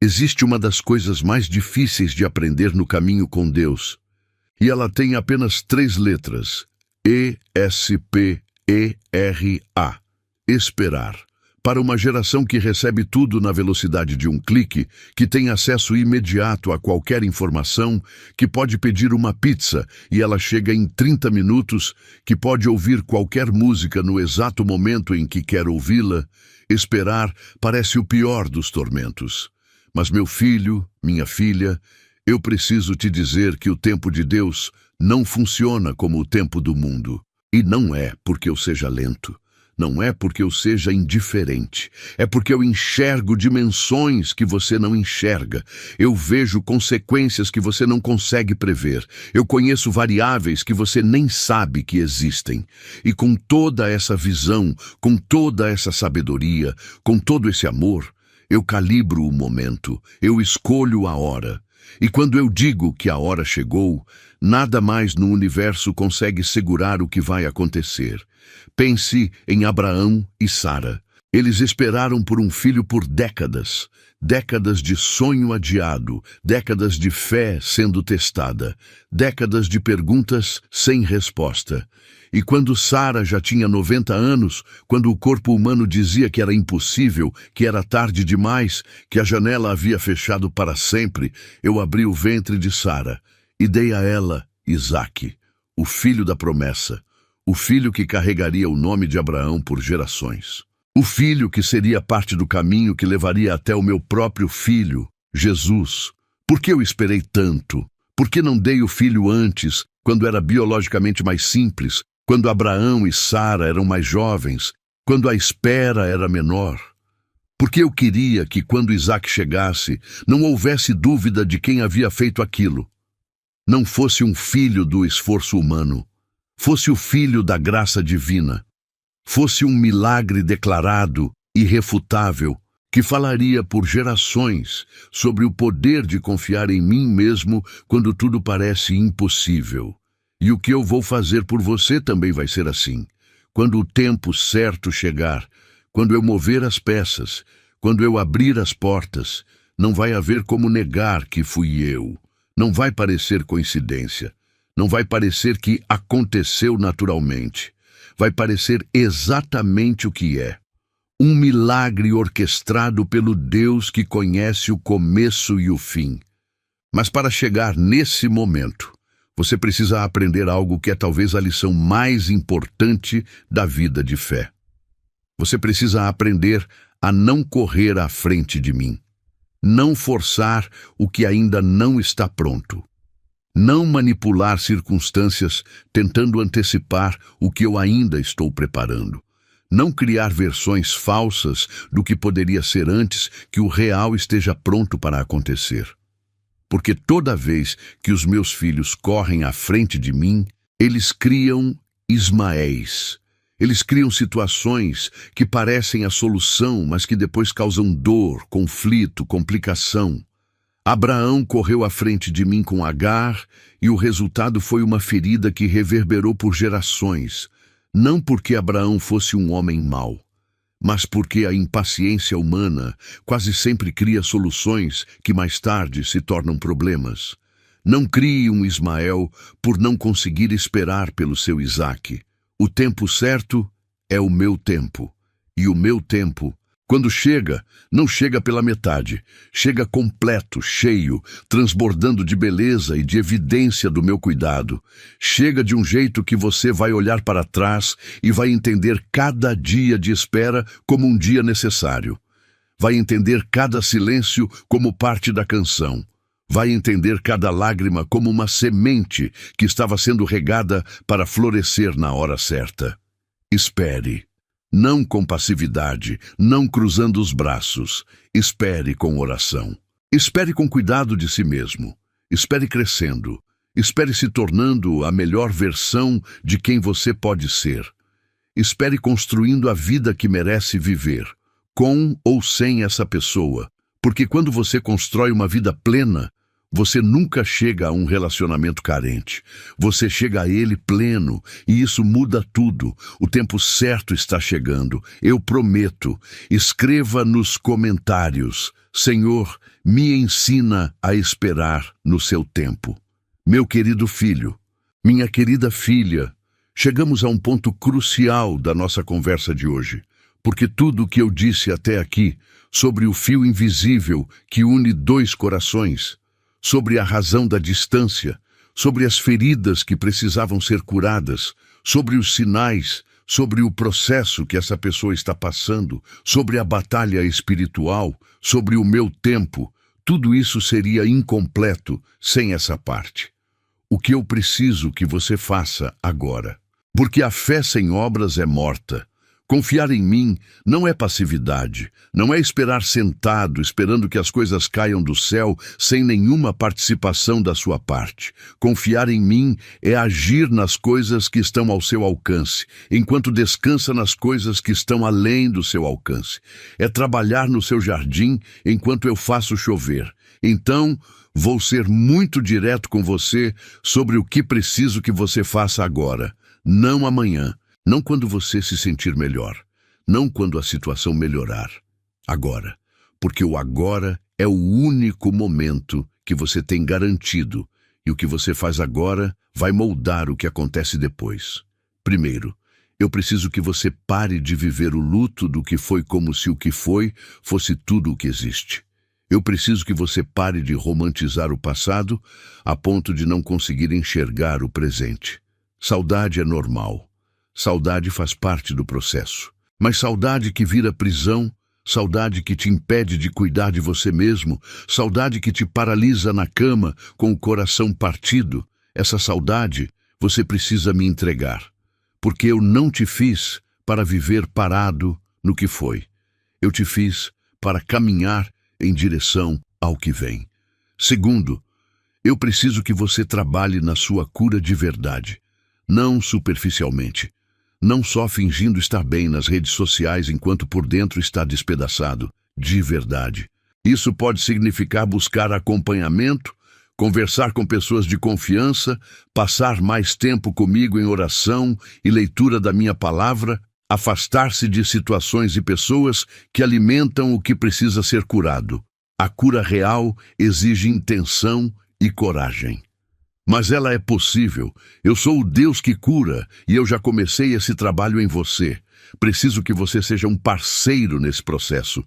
Existe uma das coisas mais difíceis de aprender no caminho com Deus, e ela tem apenas 3 letras: E-S-P-E-R-A. Esperar. Para uma geração que recebe tudo na velocidade de um clique, que tem acesso imediato a qualquer informação, que pode pedir uma pizza e ela chega em 30 minutos, que pode ouvir qualquer música no exato momento em que quer ouvi-la, esperar parece o pior dos tormentos. Mas meu filho, minha filha, eu preciso te dizer que o tempo de Deus não funciona como o tempo do mundo. E não é porque eu seja lento. Não é porque eu seja indiferente. É porque eu enxergo dimensões que você não enxerga. Eu vejo consequências que você não consegue prever. Eu conheço variáveis que você nem sabe que existem. E com toda essa visão, com toda essa sabedoria, com todo esse amor, eu calibro o momento. Eu escolho a hora. E quando eu digo que a hora chegou, nada mais no universo consegue segurar o que vai acontecer. Pense em Abraão e Sara. Eles esperaram por um filho por décadas. Décadas de sonho adiado, décadas de fé sendo testada, décadas de perguntas sem resposta. E quando Sara já tinha 90 anos, quando o corpo humano dizia que era impossível, que era tarde demais, que a janela havia fechado para sempre, eu abri o ventre de Sara e dei a ela Isaque, o filho da promessa, o filho que carregaria o nome de Abraão por gerações. O filho que seria parte do caminho que levaria até o meu próprio filho, Jesus. Por que eu esperei tanto? Por que não dei o filho antes, quando era biologicamente mais simples, quando Abraão e Sara eram mais jovens, quando a espera era menor? Porque eu queria que, quando Isaque chegasse, não houvesse dúvida de quem havia feito aquilo. Não fosse um filho do esforço humano, fosse o filho da graça divina, fosse um milagre declarado, irrefutável, que falaria por gerações sobre o poder de confiar em mim mesmo quando tudo parece impossível. E o que eu vou fazer por você também vai ser assim. Quando o tempo certo chegar, quando eu mover as peças, quando eu abrir as portas, não vai haver como negar que fui eu. Não vai parecer coincidência. Não vai parecer que aconteceu naturalmente. Vai parecer exatamente o que é. Um milagre orquestrado pelo Deus que conhece o começo e o fim. Mas para chegar nesse momento, você precisa aprender algo que é talvez a lição mais importante da vida de fé. Você precisa aprender a não correr à frente de mim. Não forçar o que ainda não está pronto. Não manipular circunstâncias tentando antecipar o que eu ainda estou preparando. Não criar versões falsas do que poderia ser antes que o real esteja pronto para acontecer. Porque toda vez que os meus filhos correm à frente de mim, eles criam Ismaéis. Eles criam situações que parecem a solução, mas que depois causam dor, conflito, complicação. Abraão correu à frente de mim com Agar, e o resultado foi uma ferida que reverberou por gerações, não porque Abraão fosse um homem mau, mas porque a impaciência humana quase sempre cria soluções que mais tarde se tornam problemas. Não crie um Ismael por não conseguir esperar pelo seu Isaque. O tempo certo é o meu tempo, e o meu tempo, quando chega, não chega pela metade, chega completo, cheio, transbordando de beleza e de evidência do meu cuidado. Chega de um jeito que você vai olhar para trás e vai entender cada dia de espera como um dia necessário. Vai entender cada silêncio como parte da canção. Vai entender cada lágrima como uma semente que estava sendo regada para florescer na hora certa. Espere. Não com passividade, não cruzando os braços. Espere com oração. Espere com cuidado de si mesmo. Espere crescendo. Espere se tornando a melhor versão de quem você pode ser. Espere construindo a vida que merece viver, com ou sem essa pessoa. Porque quando você constrói uma vida plena, você nunca chega a um relacionamento carente. Você chega a ele pleno, e isso muda tudo. O tempo certo está chegando. Eu prometo. Escreva nos comentários: Senhor, me ensina a esperar no seu tempo. Meu querido filho, minha querida filha, chegamos a um ponto crucial da nossa conversa de hoje, porque tudo o que eu disse até aqui sobre o fio invisível que une dois corações, sobre a razão da distância, sobre as feridas que precisavam ser curadas, sobre os sinais, sobre o processo que essa pessoa está passando, sobre a batalha espiritual, sobre o meu tempo, tudo isso seria incompleto sem essa parte. O que eu preciso que você faça agora? Porque a fé sem obras é morta. Confiar em mim não é passividade, não é esperar sentado, esperando que as coisas caiam do céu sem nenhuma participação da sua parte. Confiar em mim é agir nas coisas que estão ao seu alcance, enquanto descansa nas coisas que estão além do seu alcance. É trabalhar no seu jardim enquanto eu faço chover. Então, vou ser muito direto com você sobre o que preciso que você faça agora, não amanhã. Não quando você se sentir melhor, não quando a situação melhorar. Agora, porque o agora é o único momento que você tem garantido, e o que você faz agora vai moldar o que acontece depois. Primeiro, eu preciso que você pare de viver o luto do que foi como se o que foi fosse tudo o que existe. Eu preciso que você pare de romantizar o passado a ponto de não conseguir enxergar o presente. Saudade é normal. Saudade faz parte do processo. Mas saudade que vira prisão, saudade que te impede de cuidar de você mesmo, saudade que te paralisa na cama com o coração partido, essa saudade você precisa me entregar. Porque eu não te fiz para viver parado no que foi. Eu te fiz para caminhar em direção ao que vem. Segundo, eu preciso que você trabalhe na sua cura de verdade, não superficialmente. Não só fingindo estar bem nas redes sociais enquanto por dentro está despedaçado, de verdade. Isso pode significar buscar acompanhamento, conversar com pessoas de confiança, passar mais tempo comigo em oração e leitura da minha palavra, afastar-se de situações e pessoas que alimentam o que precisa ser curado. A cura real exige intenção e coragem. Mas ela é possível. Eu sou o Deus que cura e eu já comecei esse trabalho em você. Preciso que você seja um parceiro nesse processo.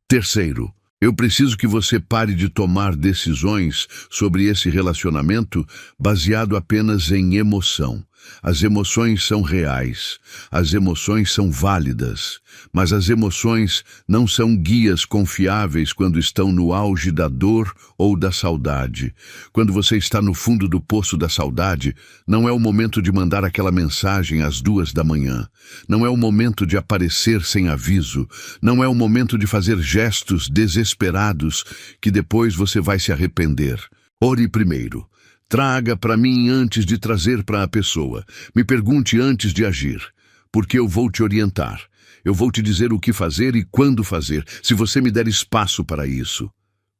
Terceiro, eu preciso que você pare de tomar decisões sobre esse relacionamento baseado apenas em emoção. As emoções são reais, as emoções são válidas, mas as emoções não são guias confiáveis quando estão no auge da dor ou da saudade. Quando você está no fundo do poço da saudade, não é o momento de mandar aquela mensagem às 2 da manhã. Não é o momento de aparecer sem aviso. Não é o momento de fazer gestos desesperados que depois você vai se arrepender. Ore primeiro. Traga para mim antes de trazer para a pessoa. Me pergunte antes de agir, porque eu vou te orientar. Eu vou te dizer o que fazer e quando fazer, se você me der espaço para isso.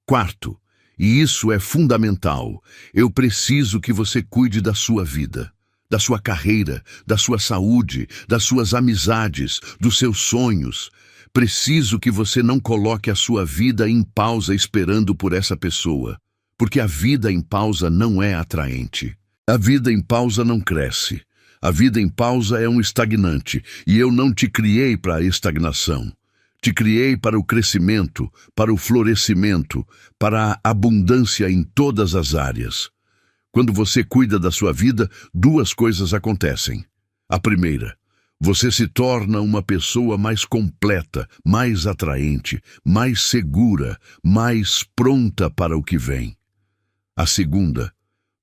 Quarto, e isso é fundamental, eu preciso que você cuide da sua vida, da sua carreira, da sua saúde, das suas amizades, dos seus sonhos. Preciso que você não coloque a sua vida em pausa esperando por essa pessoa. Porque a vida em pausa não é atraente. A vida em pausa não cresce. A vida em pausa é um estagnante, e eu não te criei para a estagnação. Te criei para o crescimento, para o florescimento, para a abundância em todas as áreas. Quando você cuida da sua vida, duas coisas acontecem. A primeira, você se torna uma pessoa mais completa, mais atraente, mais segura, mais pronta para o que vem. A segunda,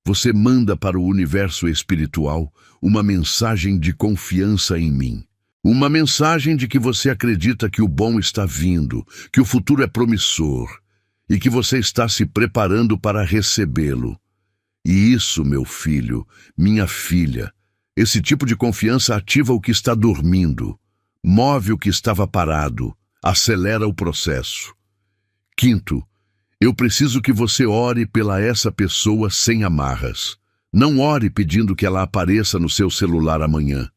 você manda para o universo espiritual uma mensagem de confiança em mim. Uma mensagem de que você acredita que o bom está vindo, que o futuro é promissor e que você está se preparando para recebê-lo. E isso, meu filho, minha filha, esse tipo de confiança ativa o que está dormindo, move o que estava parado, acelera o processo. Quinto, eu preciso que você ore pela essa pessoa sem amarras. Não ore pedindo que ela apareça no seu celular amanhã.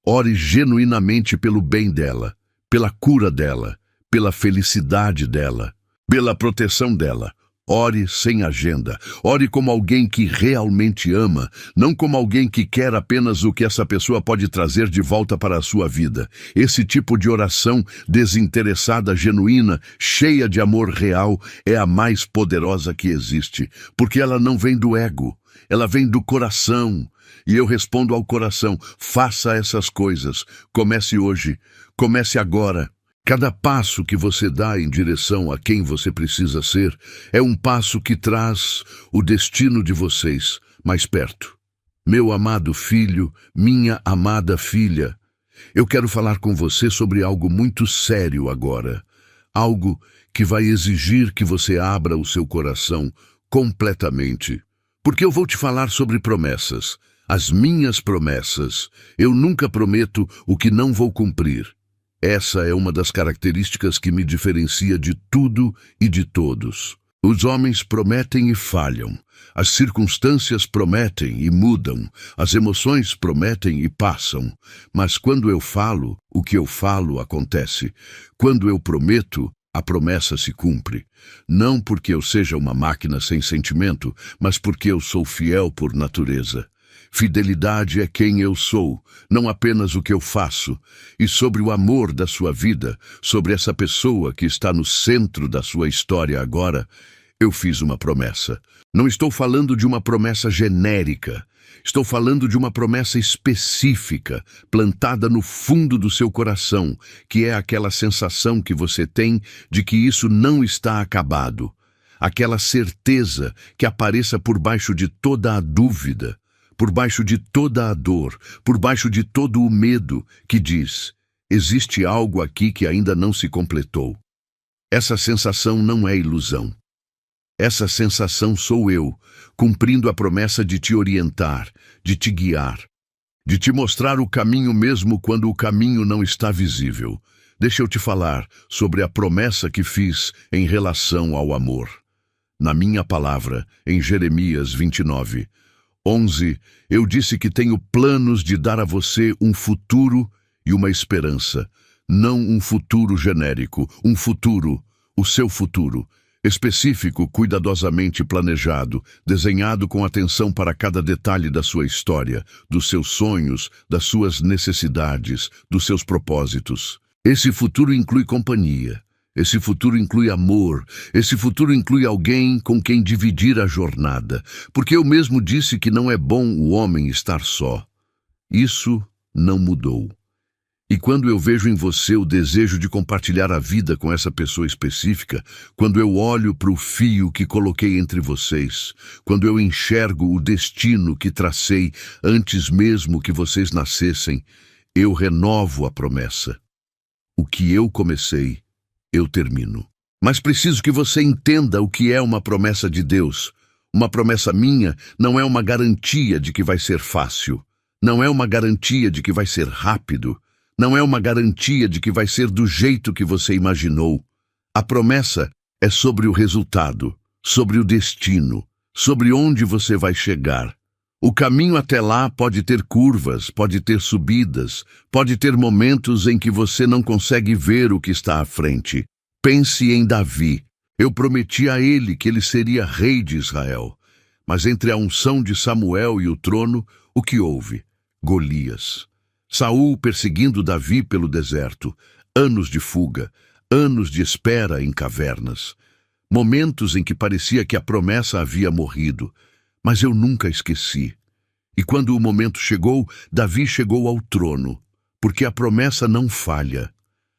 Ore genuinamente pelo bem dela, pela cura dela, pela felicidade dela, pela proteção dela. Ore sem agenda. Ore como alguém que realmente ama, não como alguém que quer apenas o que essa pessoa pode trazer de volta para a sua vida. Esse tipo de oração desinteressada, genuína, cheia de amor real, é a mais poderosa que existe, porque ela não vem do ego, ela vem do coração. E eu respondo ao coração: faça essas coisas. Comece hoje, comece agora. Cada passo que você dá em direção a quem você precisa ser é um passo que traz o destino de vocês mais perto. Meu amado filho, minha amada filha, eu quero falar com você sobre algo muito sério agora. Algo que vai exigir que você abra o seu coração completamente. Porque eu vou te falar sobre promessas. As minhas promessas. Eu nunca prometo o que não vou cumprir. Essa é uma das características que me diferencia de tudo e de todos. Os homens prometem e falham. As circunstâncias prometem e mudam. As emoções prometem e passam. Mas quando eu falo, o que eu falo acontece. Quando eu prometo, a promessa se cumpre. Não porque eu seja uma máquina sem sentimento, mas porque eu sou fiel por natureza. Fidelidade é quem eu sou, não apenas o que eu faço. E sobre o amor da sua vida, sobre essa pessoa que está no centro da sua história agora, eu fiz uma promessa. Não estou falando de uma promessa genérica. Estou falando de uma promessa específica, plantada no fundo do seu coração, que é aquela sensação que você tem de que isso não está acabado. Aquela certeza que apareça por baixo de toda a dúvida, por baixo de toda a dor, por baixo de todo o medo, que diz: existe algo aqui que ainda não se completou. Essa sensação não é ilusão. Essa sensação sou eu, cumprindo a promessa de te orientar, de te guiar, de te mostrar o caminho mesmo quando o caminho não está visível. Deixa eu te falar sobre a promessa que fiz em relação ao amor. Na minha palavra, em Jeremias 29:11, eu disse que tenho planos de dar a você um futuro e uma esperança. Não um futuro genérico, um futuro, o seu futuro, específico, cuidadosamente planejado, desenhado com atenção para cada detalhe da sua história, dos seus sonhos, das suas necessidades, dos seus propósitos. Esse futuro inclui companhia. Esse futuro inclui amor. Esse futuro inclui alguém com quem dividir a jornada. Porque eu mesmo disse que não é bom o homem estar só. Isso não mudou. E quando eu vejo em você o desejo de compartilhar a vida com essa pessoa específica, quando eu olho para o fio que coloquei entre vocês, quando eu enxergo o destino que tracei antes mesmo que vocês nascessem, eu renovo a promessa. O que eu comecei, eu termino. Mas preciso que você entenda o que é uma promessa de Deus. Uma promessa minha não é uma garantia de que vai ser fácil. Não é uma garantia de que vai ser rápido. Não é uma garantia de que vai ser do jeito que você imaginou. A promessa é sobre o resultado, sobre o destino, sobre onde você vai chegar. O caminho até lá pode ter curvas, pode ter subidas, pode ter momentos em que você não consegue ver o que está à frente. Pense em Davi. Eu prometi a ele que ele seria rei de Israel. Mas entre a unção de Samuel e o trono, o que houve? Golias. Saul perseguindo Davi pelo deserto, anos de fuga, anos de espera em cavernas, momentos em que parecia que a promessa havia morrido, mas eu nunca esqueci. E quando o momento chegou, Davi chegou ao trono, porque a promessa não falha.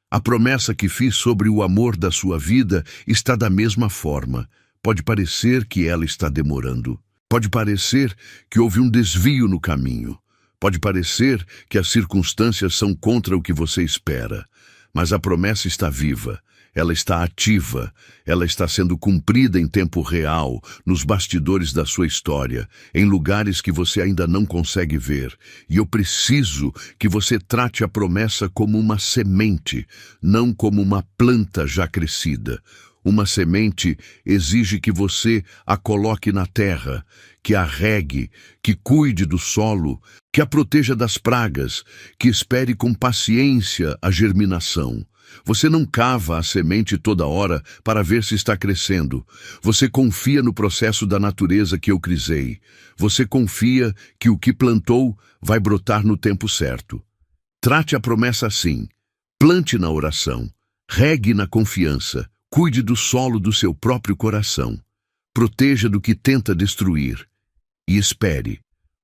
A promessa que fiz sobre o amor da sua vida está da mesma forma. Pode parecer que ela está demorando. Pode parecer que houve um desvio no caminho. Pode parecer que as circunstâncias são contra o que você espera, mas a promessa está viva, ela está ativa, ela está sendo cumprida em tempo real, nos bastidores da sua história, em lugares que você ainda não consegue ver. E eu preciso que você trate a promessa como uma semente, não como uma planta já crescida. Uma semente exige que você a coloque na terra, que a regue, que cuide do solo, que a proteja das pragas, que espere com paciência a germinação. Você não cava a semente toda hora para ver se está crescendo. Você confia no processo da natureza que eu crisei. Você confia que o que plantou vai brotar no tempo certo. Trate a promessa assim. Plante na oração. Regue na confiança. Cuide do solo do seu próprio coração. Proteja do que tenta destruir. E espere,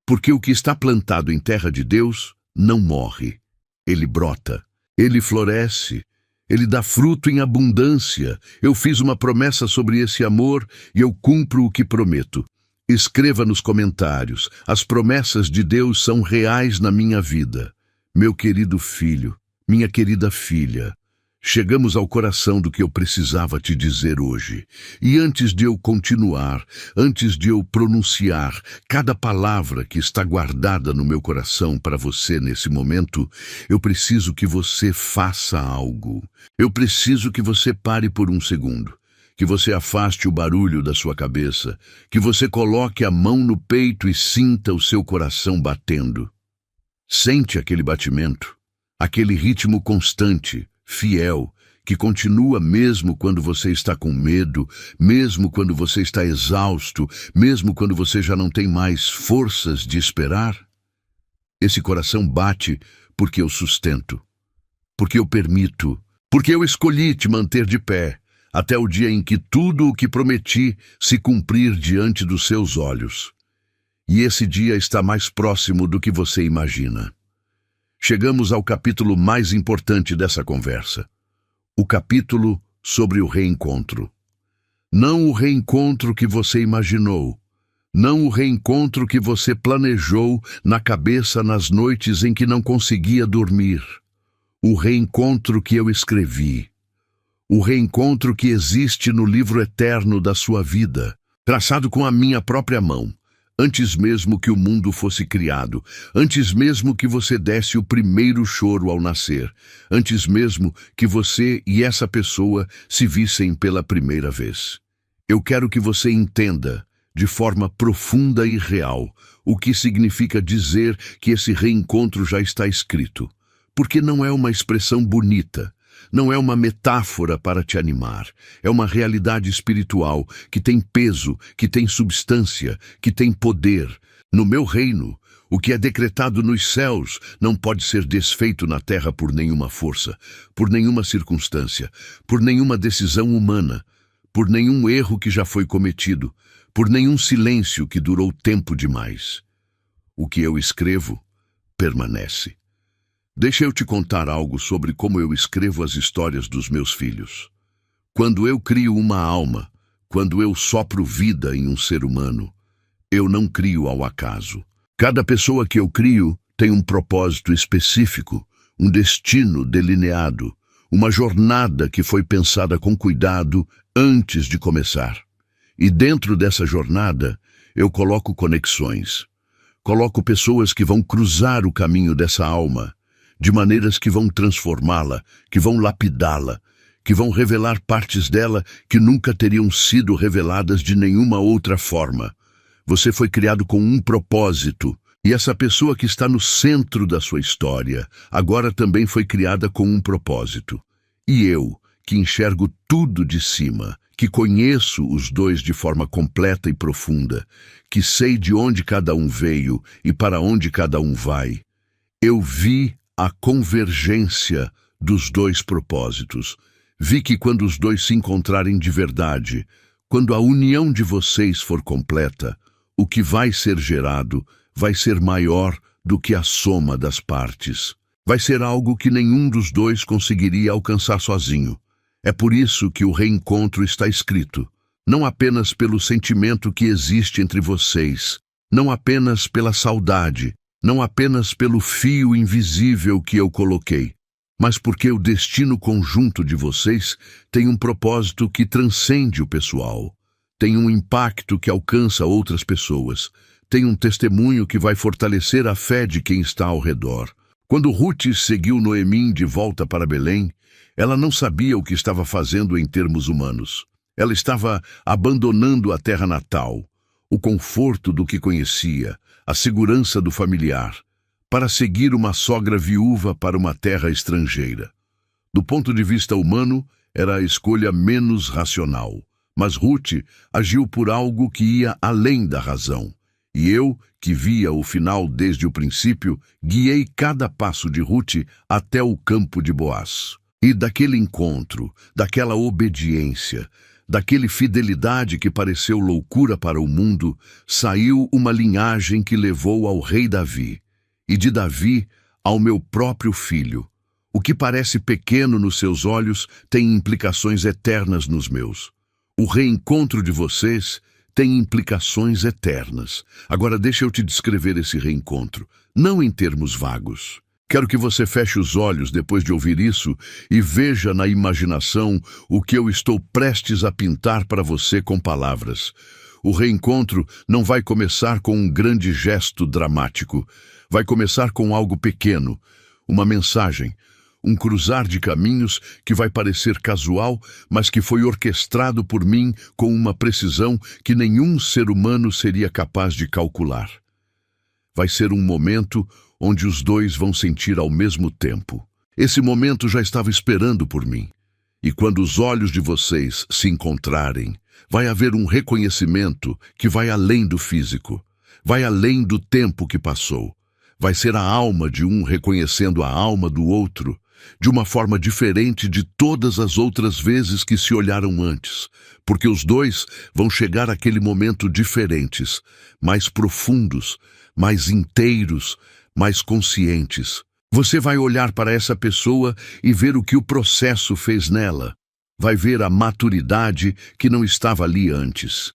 porque o que está plantado em terra de Deus não morre. Ele brota, ele floresce, ele dá fruto em abundância. Eu fiz uma promessa sobre esse amor e eu cumpro o que prometo. Escreva nos comentários, as promessas de Deus são reais na minha vida. Meu querido filho, minha querida filha, chegamos ao coração do que eu precisava te dizer hoje. E antes de eu continuar, antes de eu pronunciar cada palavra que está guardada no meu coração para você nesse momento, eu preciso que você faça algo. Eu preciso que você pare por um segundo, que você afaste o barulho da sua cabeça, que você coloque a mão no peito e sinta o seu coração batendo. Sente aquele batimento, aquele ritmo constante, fiel, que continua mesmo quando você está com medo, mesmo quando você está exausto, mesmo quando você já não tem mais forças de esperar. Esse coração bate porque eu sustento, porque eu permito, porque eu escolhi te manter de pé, até o dia em que tudo o que prometi se cumprir diante dos seus olhos. E esse dia está mais próximo do que você imagina. Chegamos ao capítulo mais importante dessa conversa. O capítulo sobre o reencontro. Não o reencontro que você imaginou. Não o reencontro que você planejou na cabeça nas noites em que não conseguia dormir. O reencontro que eu escrevi. O reencontro que existe no livro eterno da sua vida, traçado com a minha própria mão. Antes mesmo que o mundo fosse criado, antes mesmo que você desse o primeiro choro ao nascer, antes mesmo que você e essa pessoa se vissem pela primeira vez. Eu quero que você entenda, de forma profunda e real, o que significa dizer que esse reencontro já está escrito, porque não é uma expressão bonita. Não é uma metáfora para te animar. É uma realidade espiritual que tem peso, que tem substância, que tem poder. No meu reino, o que é decretado nos céus não pode ser desfeito na terra por nenhuma força, por nenhuma circunstância, por nenhuma decisão humana, por nenhum erro que já foi cometido, por nenhum silêncio que durou tempo demais. O que eu escrevo permanece. Deixa eu te contar algo sobre como eu escrevo as histórias dos meus filhos. Quando eu crio uma alma, quando eu sopro vida em um ser humano, eu não crio ao acaso. Cada pessoa que eu crio tem um propósito específico, um destino delineado, uma jornada que foi pensada com cuidado antes de começar. E dentro dessa jornada, eu coloco conexões. Coloco pessoas que vão cruzar o caminho dessa alma, de maneiras que vão transformá-la, que vão lapidá-la, que vão revelar partes dela que nunca teriam sido reveladas de nenhuma outra forma. Você foi criado com um propósito, e essa pessoa que está no centro da sua história, agora também foi criada com um propósito. E eu, que enxergo tudo de cima, que conheço os dois de forma completa e profunda, que sei de onde cada um veio e para onde cada um vai, eu vi a convergência dos dois propósitos. Vi que quando os dois se encontrarem de verdade, quando a união de vocês for completa, o que vai ser gerado vai ser maior do que a soma das partes. Vai ser algo que nenhum dos dois conseguiria alcançar sozinho. É por isso que o reencontro está escrito, não apenas pelo sentimento que existe entre vocês, não apenas pela saudade, não apenas pelo fio invisível que eu coloquei, mas porque o destino conjunto de vocês tem um propósito que transcende o pessoal, tem um impacto que alcança outras pessoas, tem um testemunho que vai fortalecer a fé de quem está ao redor. Quando Ruth seguiu Noemim de volta para Belém, ela não sabia o que estava fazendo em termos humanos. Ela estava abandonando a terra natal, o conforto do que conhecia, a segurança do familiar, para seguir uma sogra viúva para uma terra estrangeira. Do ponto de vista humano, era a escolha menos racional, mas Ruth agiu por algo que ia além da razão. E eu, que via o final desde o princípio, guiei cada passo de Ruth até o campo de Boaz. E daquele encontro, daquela obediência, daquele fidelidade que pareceu loucura para o mundo, saiu uma linhagem que levou ao rei Davi, e de Davi ao meu próprio filho. O que parece pequeno nos seus olhos tem implicações eternas nos meus. O reencontro de vocês tem implicações eternas. Agora deixa eu te descrever esse reencontro, não em termos vagos. Quero que você feche os olhos depois de ouvir isso e veja na imaginação o que eu estou prestes a pintar para você com palavras. O reencontro não vai começar com um grande gesto dramático. Vai começar com algo pequeno, uma mensagem, um cruzar de caminhos que vai parecer casual, mas que foi orquestrado por mim com uma precisão que nenhum ser humano seria capaz de calcular. Vai ser um momento onde os dois vão sentir ao mesmo tempo. Esse momento já estava esperando por mim. E quando os olhos de vocês se encontrarem, vai haver um reconhecimento que vai além do físico, vai além do tempo que passou. Vai ser a alma de um reconhecendo a alma do outro, de uma forma diferente de todas as outras vezes que se olharam antes, porque os dois vão chegar àquele momento diferentes, mais profundos, mais inteiros, mais conscientes. Você vai olhar para essa pessoa e ver o que o processo fez nela. Vai ver a maturidade que não estava ali antes.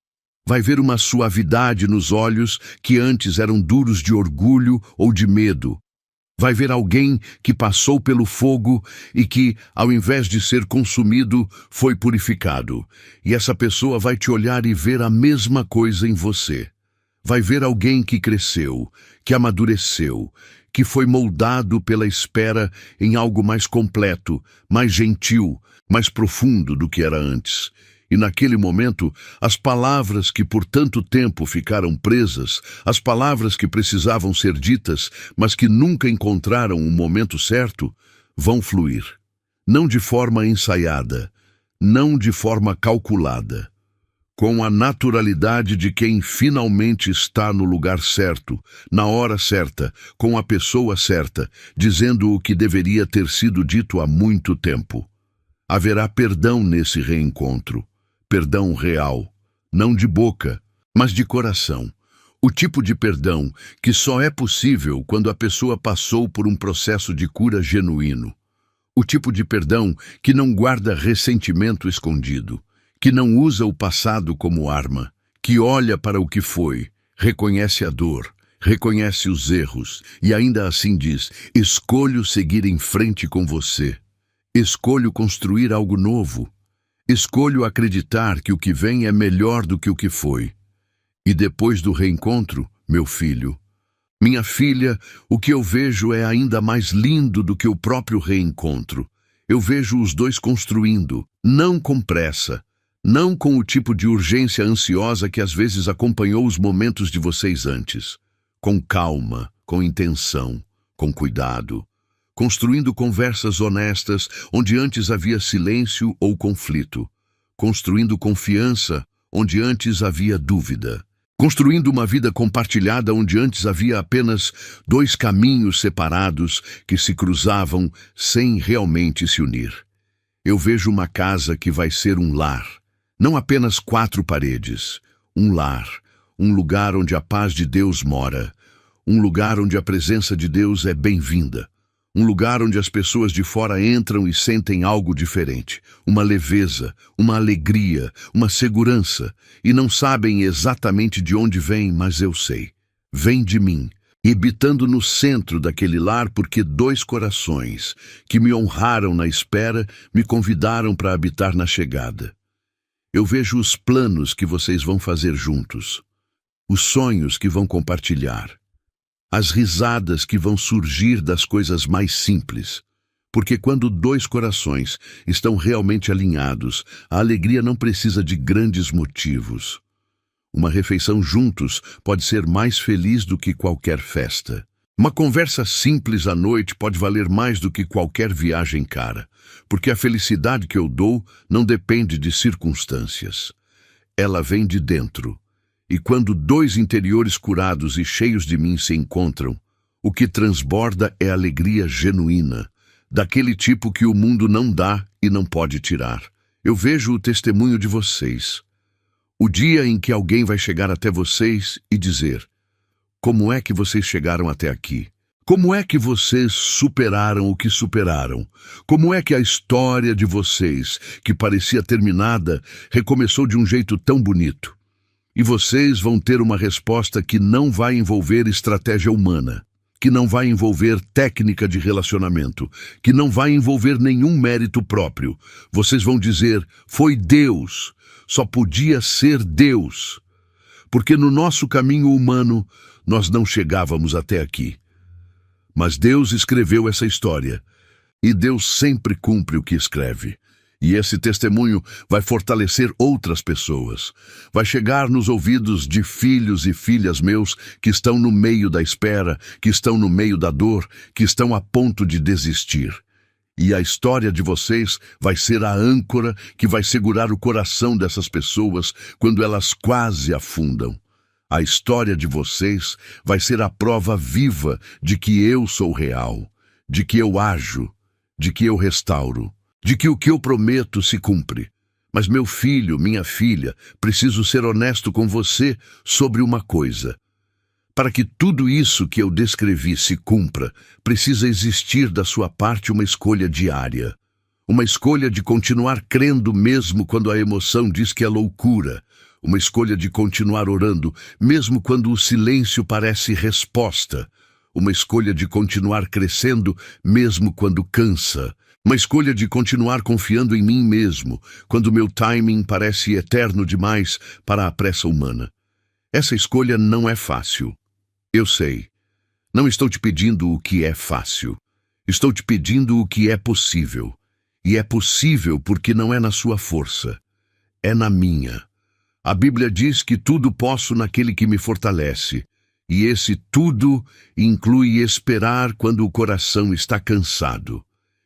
Vai ver uma suavidade nos olhos que antes eram duros de orgulho ou de medo. Vai ver alguém que passou pelo fogo e que, ao invés de ser consumido, foi purificado. E essa pessoa vai te olhar e ver a mesma coisa em você. Vai ver alguém que cresceu, que amadureceu, que foi moldado pela espera em algo mais completo, mais gentil, mais profundo do que era antes. E naquele momento, as palavras que por tanto tempo ficaram presas, as palavras que precisavam ser ditas, mas que nunca encontraram o momento certo, vão fluir. Não de forma ensaiada, não de forma calculada. Com a naturalidade de quem finalmente está no lugar certo, na hora certa, com a pessoa certa, dizendo o que deveria ter sido dito há muito tempo. Haverá perdão nesse reencontro. Perdão real, não de boca, mas de coração. O tipo de perdão que só é possível quando a pessoa passou por um processo de cura genuíno. O tipo de perdão que não guarda ressentimento escondido, que não usa o passado como arma, que olha para o que foi, reconhece a dor, reconhece os erros e ainda assim diz: escolho seguir em frente com você. Escolho construir algo novo. Escolho acreditar que o que vem é melhor do que o que foi. E depois do reencontro, meu filho, minha filha, o que eu vejo é ainda mais lindo do que o próprio reencontro. Eu vejo os dois construindo, não com pressa, não com o tipo de urgência ansiosa que às vezes acompanhou os momentos de vocês antes. Com calma, com intenção, com cuidado. Construindo conversas honestas onde antes havia silêncio ou conflito. Construindo confiança onde antes havia dúvida. Construindo uma vida compartilhada onde antes havia apenas dois caminhos separados que se cruzavam sem realmente se unir. Eu vejo uma casa que vai ser um lar, não apenas 4 paredes. Um lar, um lugar onde a paz de Deus mora, um lugar onde a presença de Deus é bem-vinda. Um lugar onde as pessoas de fora entram e sentem algo diferente, uma leveza, uma alegria, uma segurança, e não sabem exatamente de onde vem, mas eu sei. Vem de mim, e habitando no centro daquele lar porque 2 corações, que me honraram na espera, me convidaram para habitar na chegada. Eu vejo os planos que vocês vão fazer juntos, os sonhos que vão compartilhar, as risadas que vão surgir das coisas mais simples. Porque quando 2 corações estão realmente alinhados, a alegria não precisa de grandes motivos. Uma refeição juntos pode ser mais feliz do que qualquer festa. Uma conversa simples à noite pode valer mais do que qualquer viagem cara. Porque a felicidade que eu dou não depende de circunstâncias. Ela vem de dentro. E quando 2 interiores curados e cheios de mim se encontram, o que transborda é alegria genuína, daquele tipo que o mundo não dá e não pode tirar. Eu vejo o testemunho de vocês. O dia em que alguém vai chegar até vocês e dizer: como é que vocês chegaram até aqui? Como é que vocês superaram o que superaram? Como é que a história de vocês, que parecia terminada, recomeçou de um jeito tão bonito? E vocês vão ter uma resposta que não vai envolver estratégia humana, que não vai envolver técnica de relacionamento, que não vai envolver nenhum mérito próprio. Vocês vão dizer: foi Deus, só podia ser Deus. Porque no nosso caminho humano, nós não chegávamos até aqui. Mas Deus escreveu essa história, e Deus sempre cumpre o que escreve. E esse testemunho vai fortalecer outras pessoas. Vai chegar nos ouvidos de filhos e filhas meus que estão no meio da espera, que estão no meio da dor, que estão a ponto de desistir. E a história de vocês vai ser a âncora que vai segurar o coração dessas pessoas quando elas quase afundam. A história de vocês vai ser a prova viva de que eu sou real, de que eu ajo, de que eu restauro. De que o que eu prometo se cumpre. Mas meu filho, minha filha, preciso ser honesto com você sobre uma coisa. Para que tudo isso que eu descrevi se cumpra, precisa existir da sua parte uma escolha diária. Uma escolha de continuar crendo mesmo quando a emoção diz que é loucura. Uma escolha de continuar orando mesmo quando o silêncio parece resposta. Uma escolha de continuar crescendo mesmo quando cansa. Uma escolha de continuar confiando em mim mesmo, quando meu timing parece eterno demais para a pressa humana. Essa escolha não é fácil. Eu sei. Não estou te pedindo o que é fácil. Estou te pedindo o que é possível. E é possível porque não é na sua força. É na minha. A Bíblia diz que tudo posso naquele que me fortalece. E esse tudo inclui esperar quando o coração está cansado.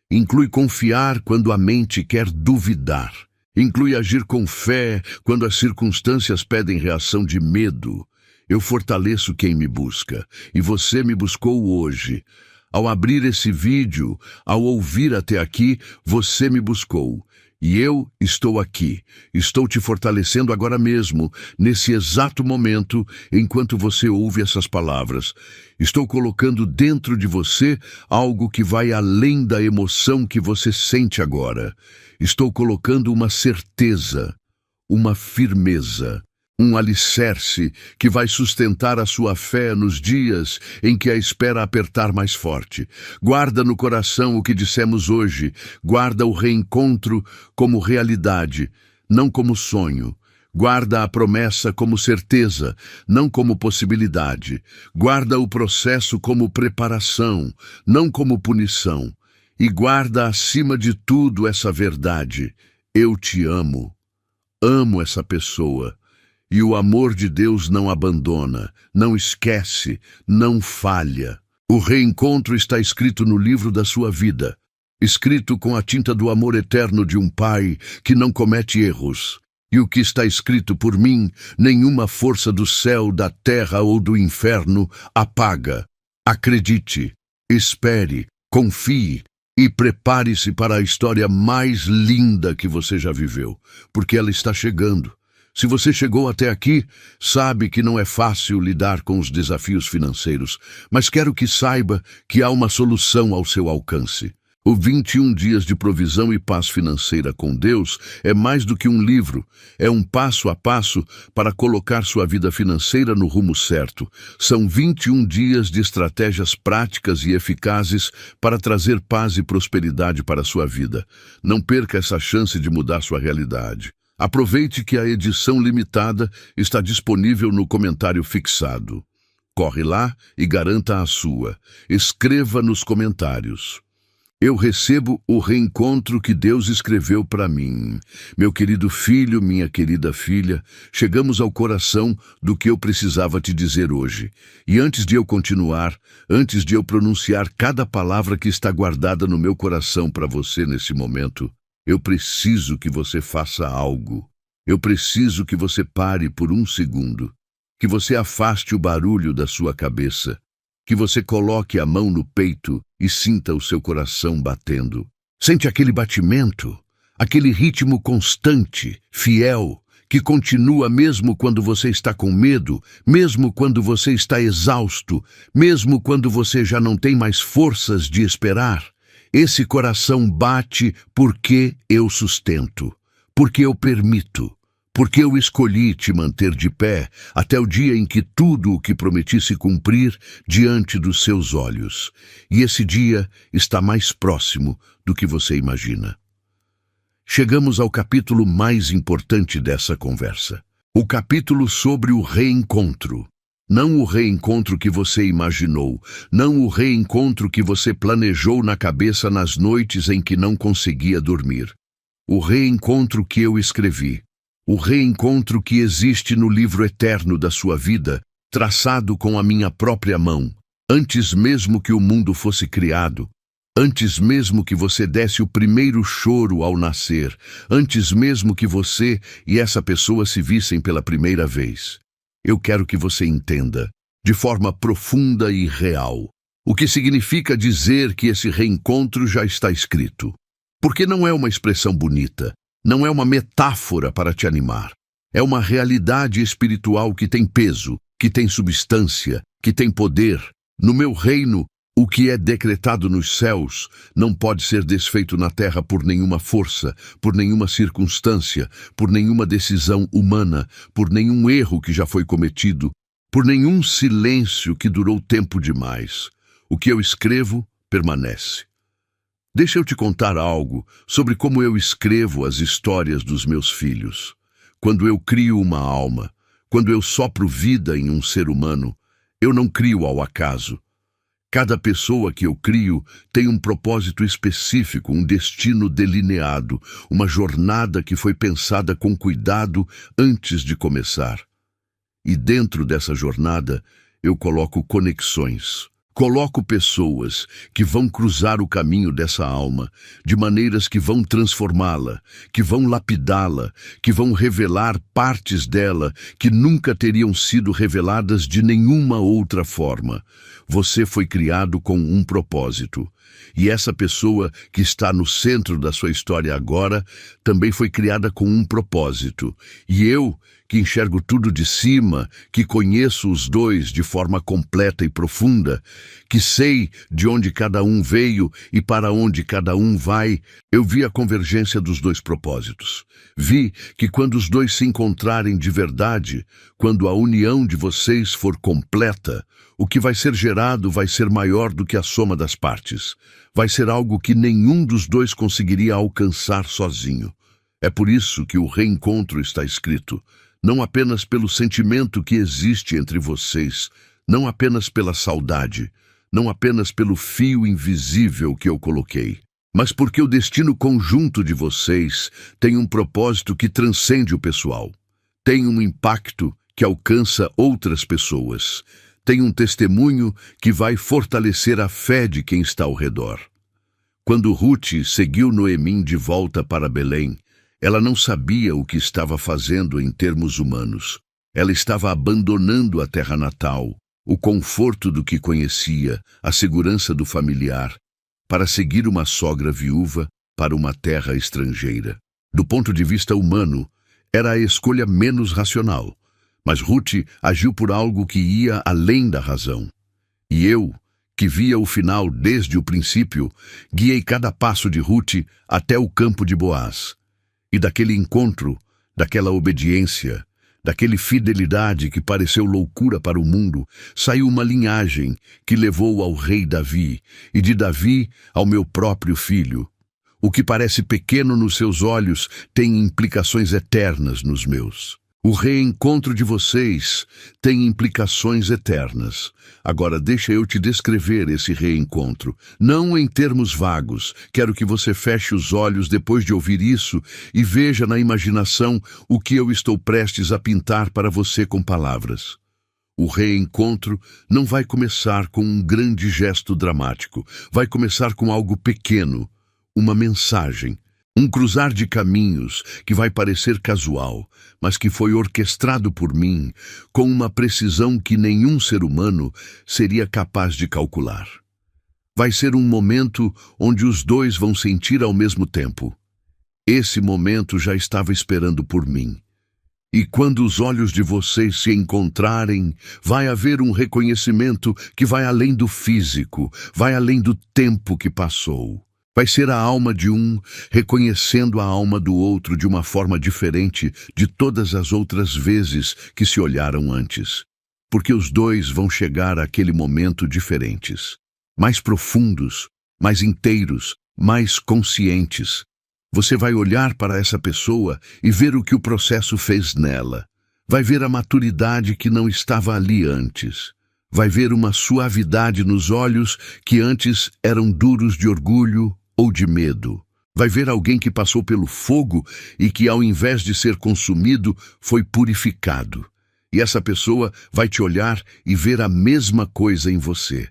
Inclui confiar quando a mente quer duvidar. Inclui agir com fé quando as circunstâncias pedem reação de medo. Eu fortaleço quem me busca, e você me buscou hoje. Ao abrir esse vídeo, ao ouvir até aqui, você me buscou. E eu estou aqui, estou te fortalecendo agora mesmo, nesse exato momento, enquanto você ouve essas palavras. Estou colocando dentro de você algo que vai além da emoção que você sente agora. Estou colocando uma certeza, uma firmeza, um alicerce que vai sustentar a sua fé nos dias em que a espera apertar mais forte. Guarda no coração o que dissemos hoje. Guarda o reencontro como realidade, não como sonho. Guarda a promessa como certeza, não como possibilidade. Guarda o processo como preparação, não como punição. E guarda acima de tudo essa verdade. Eu te amo. Amo essa pessoa. E o amor de Deus não abandona, não esquece, não falha. O reencontro está escrito no livro da sua vida, escrito com a tinta do amor eterno de um pai que não comete erros. E o que está escrito por mim, nenhuma força do céu, da terra ou do inferno apaga. Acredite, espere, confie e prepare-se para a história mais linda que você já viveu, porque ela está chegando. Se você chegou até aqui, sabe que não é fácil lidar com os desafios financeiros, mas quero que saiba que há uma solução ao seu alcance. O 21 Dias de Provisão e Paz Financeira com Deus é mais do que um livro, é um passo a passo para colocar sua vida financeira no rumo certo. São 21 dias de estratégias práticas e eficazes para trazer paz e prosperidade para a sua vida. Não perca essa chance de mudar sua realidade. Aproveite que a edição limitada está disponível no comentário fixado. Corre lá e garanta a sua. Escreva nos comentários: eu recebo o reencontro que Deus escreveu para mim. Meu querido filho, minha querida filha, chegamos ao coração do que eu precisava te dizer hoje. E antes de eu continuar, antes de eu pronunciar cada palavra que está guardada no meu coração para você nesse momento, eu preciso que você faça algo. Eu preciso que você pare por um segundo, que você afaste o barulho da sua cabeça, que você coloque a mão no peito e sinta o seu coração batendo. Sente aquele batimento, aquele ritmo constante, fiel, que continua mesmo quando você está com medo, mesmo quando você está exausto, mesmo quando você já não tem mais forças de esperar. Esse coração bate porque eu sustento, porque eu permito, porque eu escolhi te manter de pé até o dia em que tudo o que prometi se cumprir diante dos seus olhos. E esse dia está mais próximo do que você imagina. Chegamos ao capítulo mais importante dessa conversa. O capítulo sobre o reencontro. Não o reencontro que você imaginou, não o reencontro que você planejou na cabeça nas noites em que não conseguia dormir. O reencontro que eu escrevi. O reencontro que existe no livro eterno da sua vida, traçado com a minha própria mão, antes mesmo que o mundo fosse criado, antes mesmo que você desse o primeiro choro ao nascer, antes mesmo que você e essa pessoa se vissem pela primeira vez. Eu quero que você entenda, de forma profunda e real, o que significa dizer que esse reencontro já está escrito. Porque não é uma expressão bonita, não é uma metáfora para te animar. É uma realidade espiritual que tem peso, que tem substância, que tem poder. No meu reino, o que é decretado nos céus não pode ser desfeito na terra por nenhuma força, por nenhuma circunstância, por nenhuma decisão humana, por nenhum erro que já foi cometido, por nenhum silêncio que durou tempo demais. O que eu escrevo permanece. Deixa eu te contar algo sobre como eu escrevo as histórias dos meus filhos. Quando eu crio uma alma, quando eu sopro vida em um ser humano, eu não crio ao acaso. Cada pessoa que eu crio tem um propósito específico, um destino delineado, uma jornada que foi pensada com cuidado antes de começar. E dentro dessa jornada, eu coloco conexões. Coloco pessoas que vão cruzar o caminho dessa alma, de maneiras que vão transformá-la, que vão lapidá-la, que vão revelar partes dela que nunca teriam sido reveladas de nenhuma outra forma. Você foi criado com um propósito. E essa pessoa que está no centro da sua história agora também foi criada com um propósito. E eu, que enxergo tudo de cima, que conheço os dois de forma completa e profunda, que sei de onde cada um veio e para onde cada um vai, eu vi a convergência dos dois propósitos. Vi que quando os dois se encontrarem de verdade, quando a união de vocês for completa, o que vai ser gerado vai ser maior do que a soma das partes. Vai ser algo que nenhum dos dois conseguiria alcançar sozinho. É por isso que o reencontro está escrito, não apenas pelo sentimento que existe entre vocês, não apenas pela saudade, não apenas pelo fio invisível que eu coloquei, mas porque o destino conjunto de vocês tem um propósito que transcende o pessoal, tem um impacto que alcança outras pessoas, tem um testemunho que vai fortalecer a fé de quem está ao redor. Quando Ruth seguiu Noemi de volta para Belém, ela não sabia o que estava fazendo em termos humanos. Ela estava abandonando a terra natal, o conforto do que conhecia, a segurança do familiar, para seguir uma sogra viúva para uma terra estrangeira. Do ponto de vista humano, era a escolha menos racional, mas Ruth agiu por algo que ia além da razão. E eu, que via o final desde o princípio, guiei cada passo de Ruth até o campo de Boaz. E daquele encontro, daquela obediência, daquele fidelidade que pareceu loucura para o mundo, saiu uma linhagem que levou ao rei Davi, e de Davi ao meu próprio filho. O que parece pequeno nos seus olhos tem implicações eternas nos meus. O reencontro de vocês tem implicações eternas. Agora deixa eu te descrever esse reencontro, não em termos vagos. Quero que você feche os olhos depois de ouvir isso e veja na imaginação o que eu estou prestes a pintar para você com palavras. O reencontro não vai começar com um grande gesto dramático. Vai começar com algo pequeno, uma mensagem. Um cruzar de caminhos que vai parecer casual, mas que foi orquestrado por mim com uma precisão que nenhum ser humano seria capaz de calcular. Vai ser um momento onde os dois vão sentir ao mesmo tempo. Esse momento já estava esperando por mim. E quando os olhos de vocês se encontrarem, vai haver um reconhecimento que vai além do físico, vai além do tempo que passou. Vai ser a alma de um reconhecendo a alma do outro de uma forma diferente de todas as outras vezes que se olharam antes. Porque os dois vão chegar àquele momento diferentes, mais profundos, mais inteiros, mais conscientes. Você vai olhar para essa pessoa e ver o que o processo fez nela. Vai ver a maturidade que não estava ali antes. Vai ver uma suavidade nos olhos que antes eram duros de orgulho ou de medo. Vai ver alguém que passou pelo fogo e que, ao invés de ser consumido, foi purificado. E essa pessoa vai te olhar e ver a mesma coisa em você.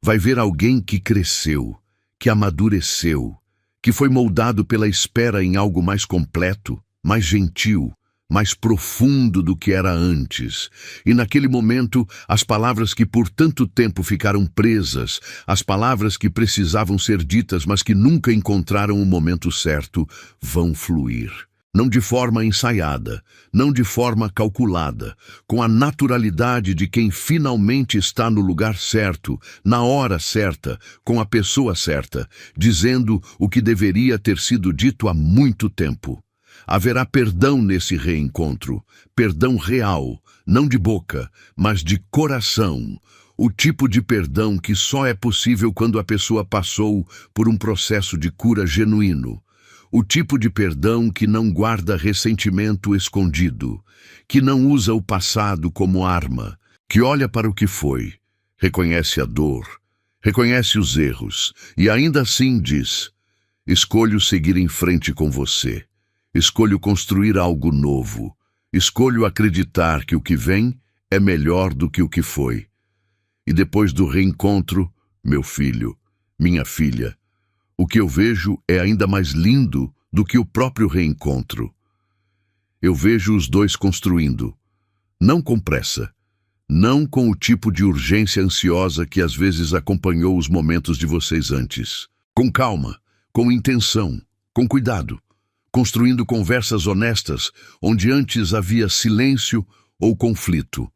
Vai ver alguém que cresceu, que amadureceu, que foi moldado pela espera em algo mais completo, mais gentil, mais profundo do que era antes. E naquele momento, as palavras que por tanto tempo ficaram presas, as palavras que precisavam ser ditas, mas que nunca encontraram o momento certo, vão fluir. Não de forma ensaiada, não de forma calculada, com a naturalidade de quem finalmente está no lugar certo, na hora certa, com a pessoa certa, dizendo o que deveria ter sido dito há muito tempo. Haverá perdão nesse reencontro, perdão real, não de boca, mas de coração. O tipo de perdão que só é possível quando a pessoa passou por um processo de cura genuíno. O tipo de perdão que não guarda ressentimento escondido, que não usa o passado como arma, que olha para o que foi, reconhece a dor, reconhece os erros e ainda assim diz: escolho seguir em frente com você. Escolho construir algo novo. Escolho acreditar que o que vem é melhor do que o que foi. E depois do reencontro, meu filho, minha filha, o que eu vejo é ainda mais lindo do que o próprio reencontro. Eu vejo os dois construindo, não com pressa, não com o tipo de urgência ansiosa que às vezes acompanhou os momentos de vocês antes. Com calma, com intenção, com cuidado, construindo conversas honestas onde antes havia silêncio ou conflito,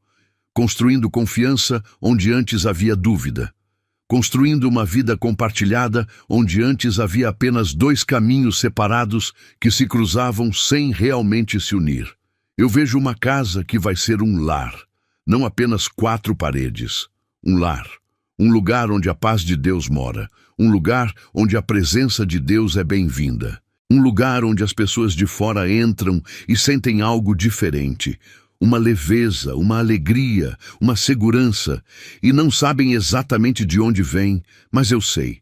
construindo confiança onde antes havia dúvida, construindo uma vida compartilhada onde antes havia apenas dois caminhos separados que se cruzavam sem realmente se unir. Eu vejo uma casa que vai ser um lar, não apenas quatro paredes. Um lar, um lugar onde a paz de Deus mora, um lugar onde a presença de Deus é bem-vinda, um lugar onde as pessoas de fora entram e sentem algo diferente, uma leveza, uma alegria, uma segurança, e não sabem exatamente de onde vem, mas eu sei.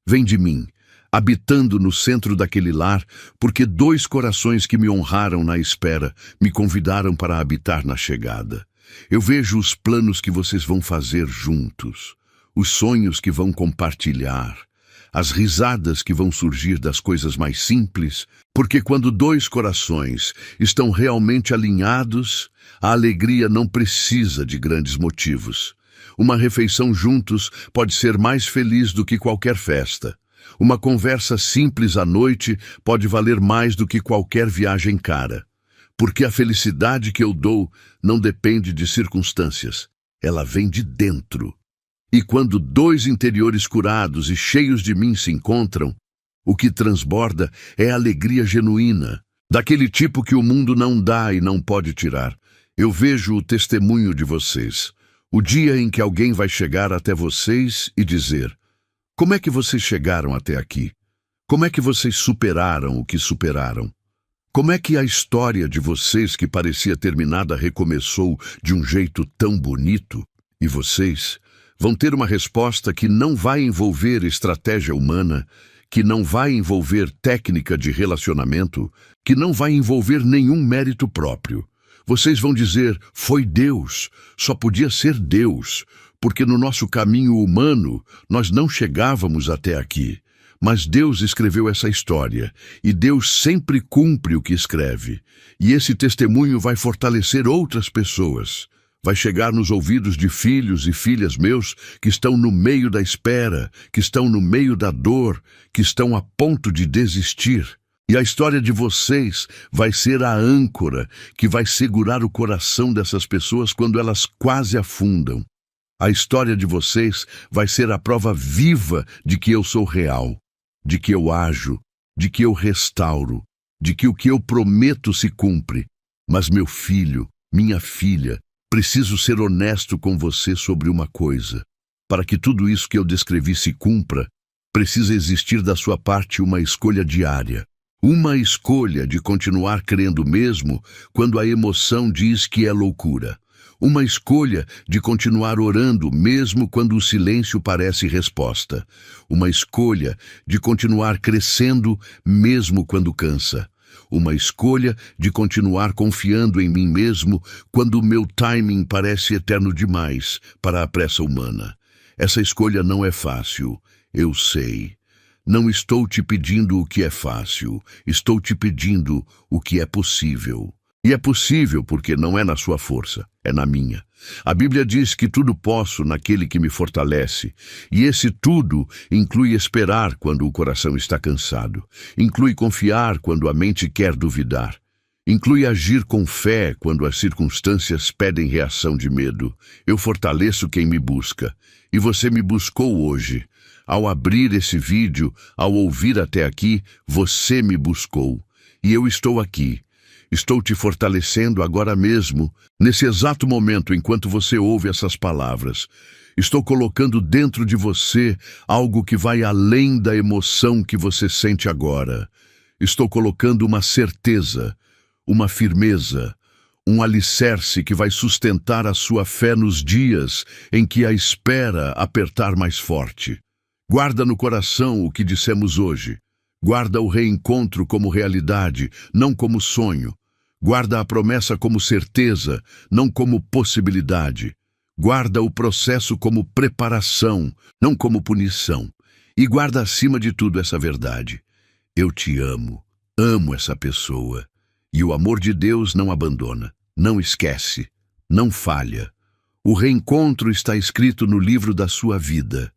Vem de mim, habitando no centro daquele lar, porque dois corações que me honraram na espera me convidaram para habitar na chegada. Eu vejo os planos que vocês vão fazer juntos, os sonhos que vão compartilhar, as risadas que vão surgir das coisas mais simples, porque quando dois corações estão realmente alinhados, a alegria não precisa de grandes motivos. Uma refeição juntos pode ser mais feliz do que qualquer festa. Uma conversa simples à noite pode valer mais do que qualquer viagem cara. Porque a felicidade que eu dou não depende de circunstâncias, ela vem de dentro. E quando dois interiores curados e cheios de mim se encontram, o que transborda é alegria genuína, daquele tipo que o mundo não dá e não pode tirar. Eu vejo o testemunho de vocês, o dia em que alguém vai chegar até vocês e dizer: como é que vocês chegaram até aqui? Como é que vocês superaram o que superaram? Como é que a história de vocês que parecia terminada recomeçou de um jeito tão bonito? E vocês vão ter uma resposta que não vai envolver estratégia humana, que não vai envolver técnica de relacionamento, que não vai envolver nenhum mérito próprio. Vocês vão dizer: foi Deus, só podia ser Deus, porque no nosso caminho humano nós não chegávamos até aqui. Mas Deus escreveu essa história, e Deus sempre cumpre o que escreve. E esse testemunho vai fortalecer outras pessoas. Vai chegar nos ouvidos de filhos e filhas meus que estão no meio da espera, que estão no meio da dor, que estão a ponto de desistir. E a história de vocês vai ser a âncora que vai segurar o coração dessas pessoas quando elas quase afundam. A história de vocês vai ser a prova viva de que eu sou real, de que eu ajo, de que eu restauro, de que o que eu prometo se cumpre. Mas meu filho, minha filha, preciso ser honesto com você sobre uma coisa. Para que tudo isso que eu descrevi se cumpra, precisa existir da sua parte uma escolha diária. Uma escolha de continuar crendo mesmo quando a emoção diz que é loucura. Uma escolha de continuar orando mesmo quando o silêncio parece resposta. Uma escolha de continuar crescendo mesmo quando cansa. Uma escolha de continuar confiando em mim mesmo quando o meu timing parece eterno demais para a pressa humana. Essa escolha não é fácil, eu sei. Não estou te pedindo o que é fácil, estou te pedindo o que é possível. E é possível porque não é na sua força, é na minha. A Bíblia diz que tudo posso naquele que me fortalece, e esse tudo inclui esperar quando o coração está cansado, inclui confiar quando a mente quer duvidar, inclui agir com fé quando as circunstâncias pedem reação de medo. Eu fortaleço quem me busca, e você me buscou hoje. Ao abrir esse vídeo, ao ouvir até aqui, você me buscou, e eu estou aqui. Estou te fortalecendo agora mesmo, nesse exato momento enquanto você ouve essas palavras. Estou colocando dentro de você algo que vai além da emoção que você sente agora. Estou colocando uma certeza, uma firmeza, um alicerce que vai sustentar a sua fé nos dias em que a espera apertar mais forte. Guarda no coração o que dissemos hoje. Guarda o reencontro como realidade, não como sonho. Guarda a promessa como certeza, não como possibilidade. Guarda o processo como preparação, não como punição. E guarda acima de tudo essa verdade. Eu te amo, amo essa pessoa. E o amor de Deus não abandona, não esquece, não falha. O reencontro está escrito no livro da sua vida,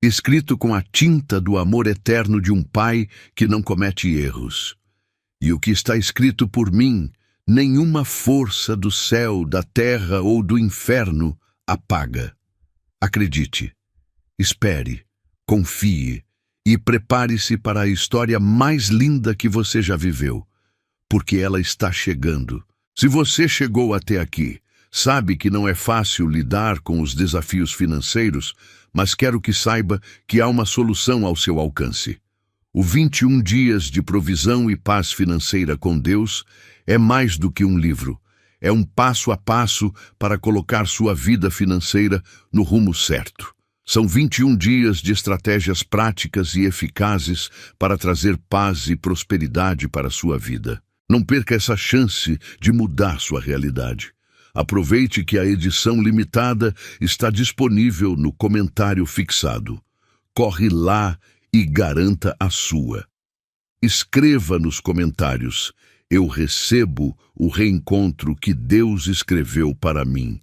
escrito com a tinta do amor eterno de um pai que não comete erros. E o que está escrito por mim, nenhuma força do céu, da terra ou do inferno apaga. Acredite, espere, confie e prepare-se para a história mais linda que você já viveu, porque ela está chegando. Se você chegou até aqui, sabe que não é fácil lidar com os desafios financeiros, mas quero que saiba que há uma solução ao seu alcance. O 21 dias de provisão e paz financeira com Deus é mais do que um livro. É um passo a passo para colocar sua vida financeira no rumo certo. São 21 dias de estratégias práticas e eficazes para trazer paz e prosperidade para a sua vida. Não perca essa chance de mudar sua realidade. Aproveite que a edição limitada está disponível no comentário fixado. Corre lá e garanta a sua. Escreva nos comentários: eu recebo o reencontro que Deus escreveu para mim.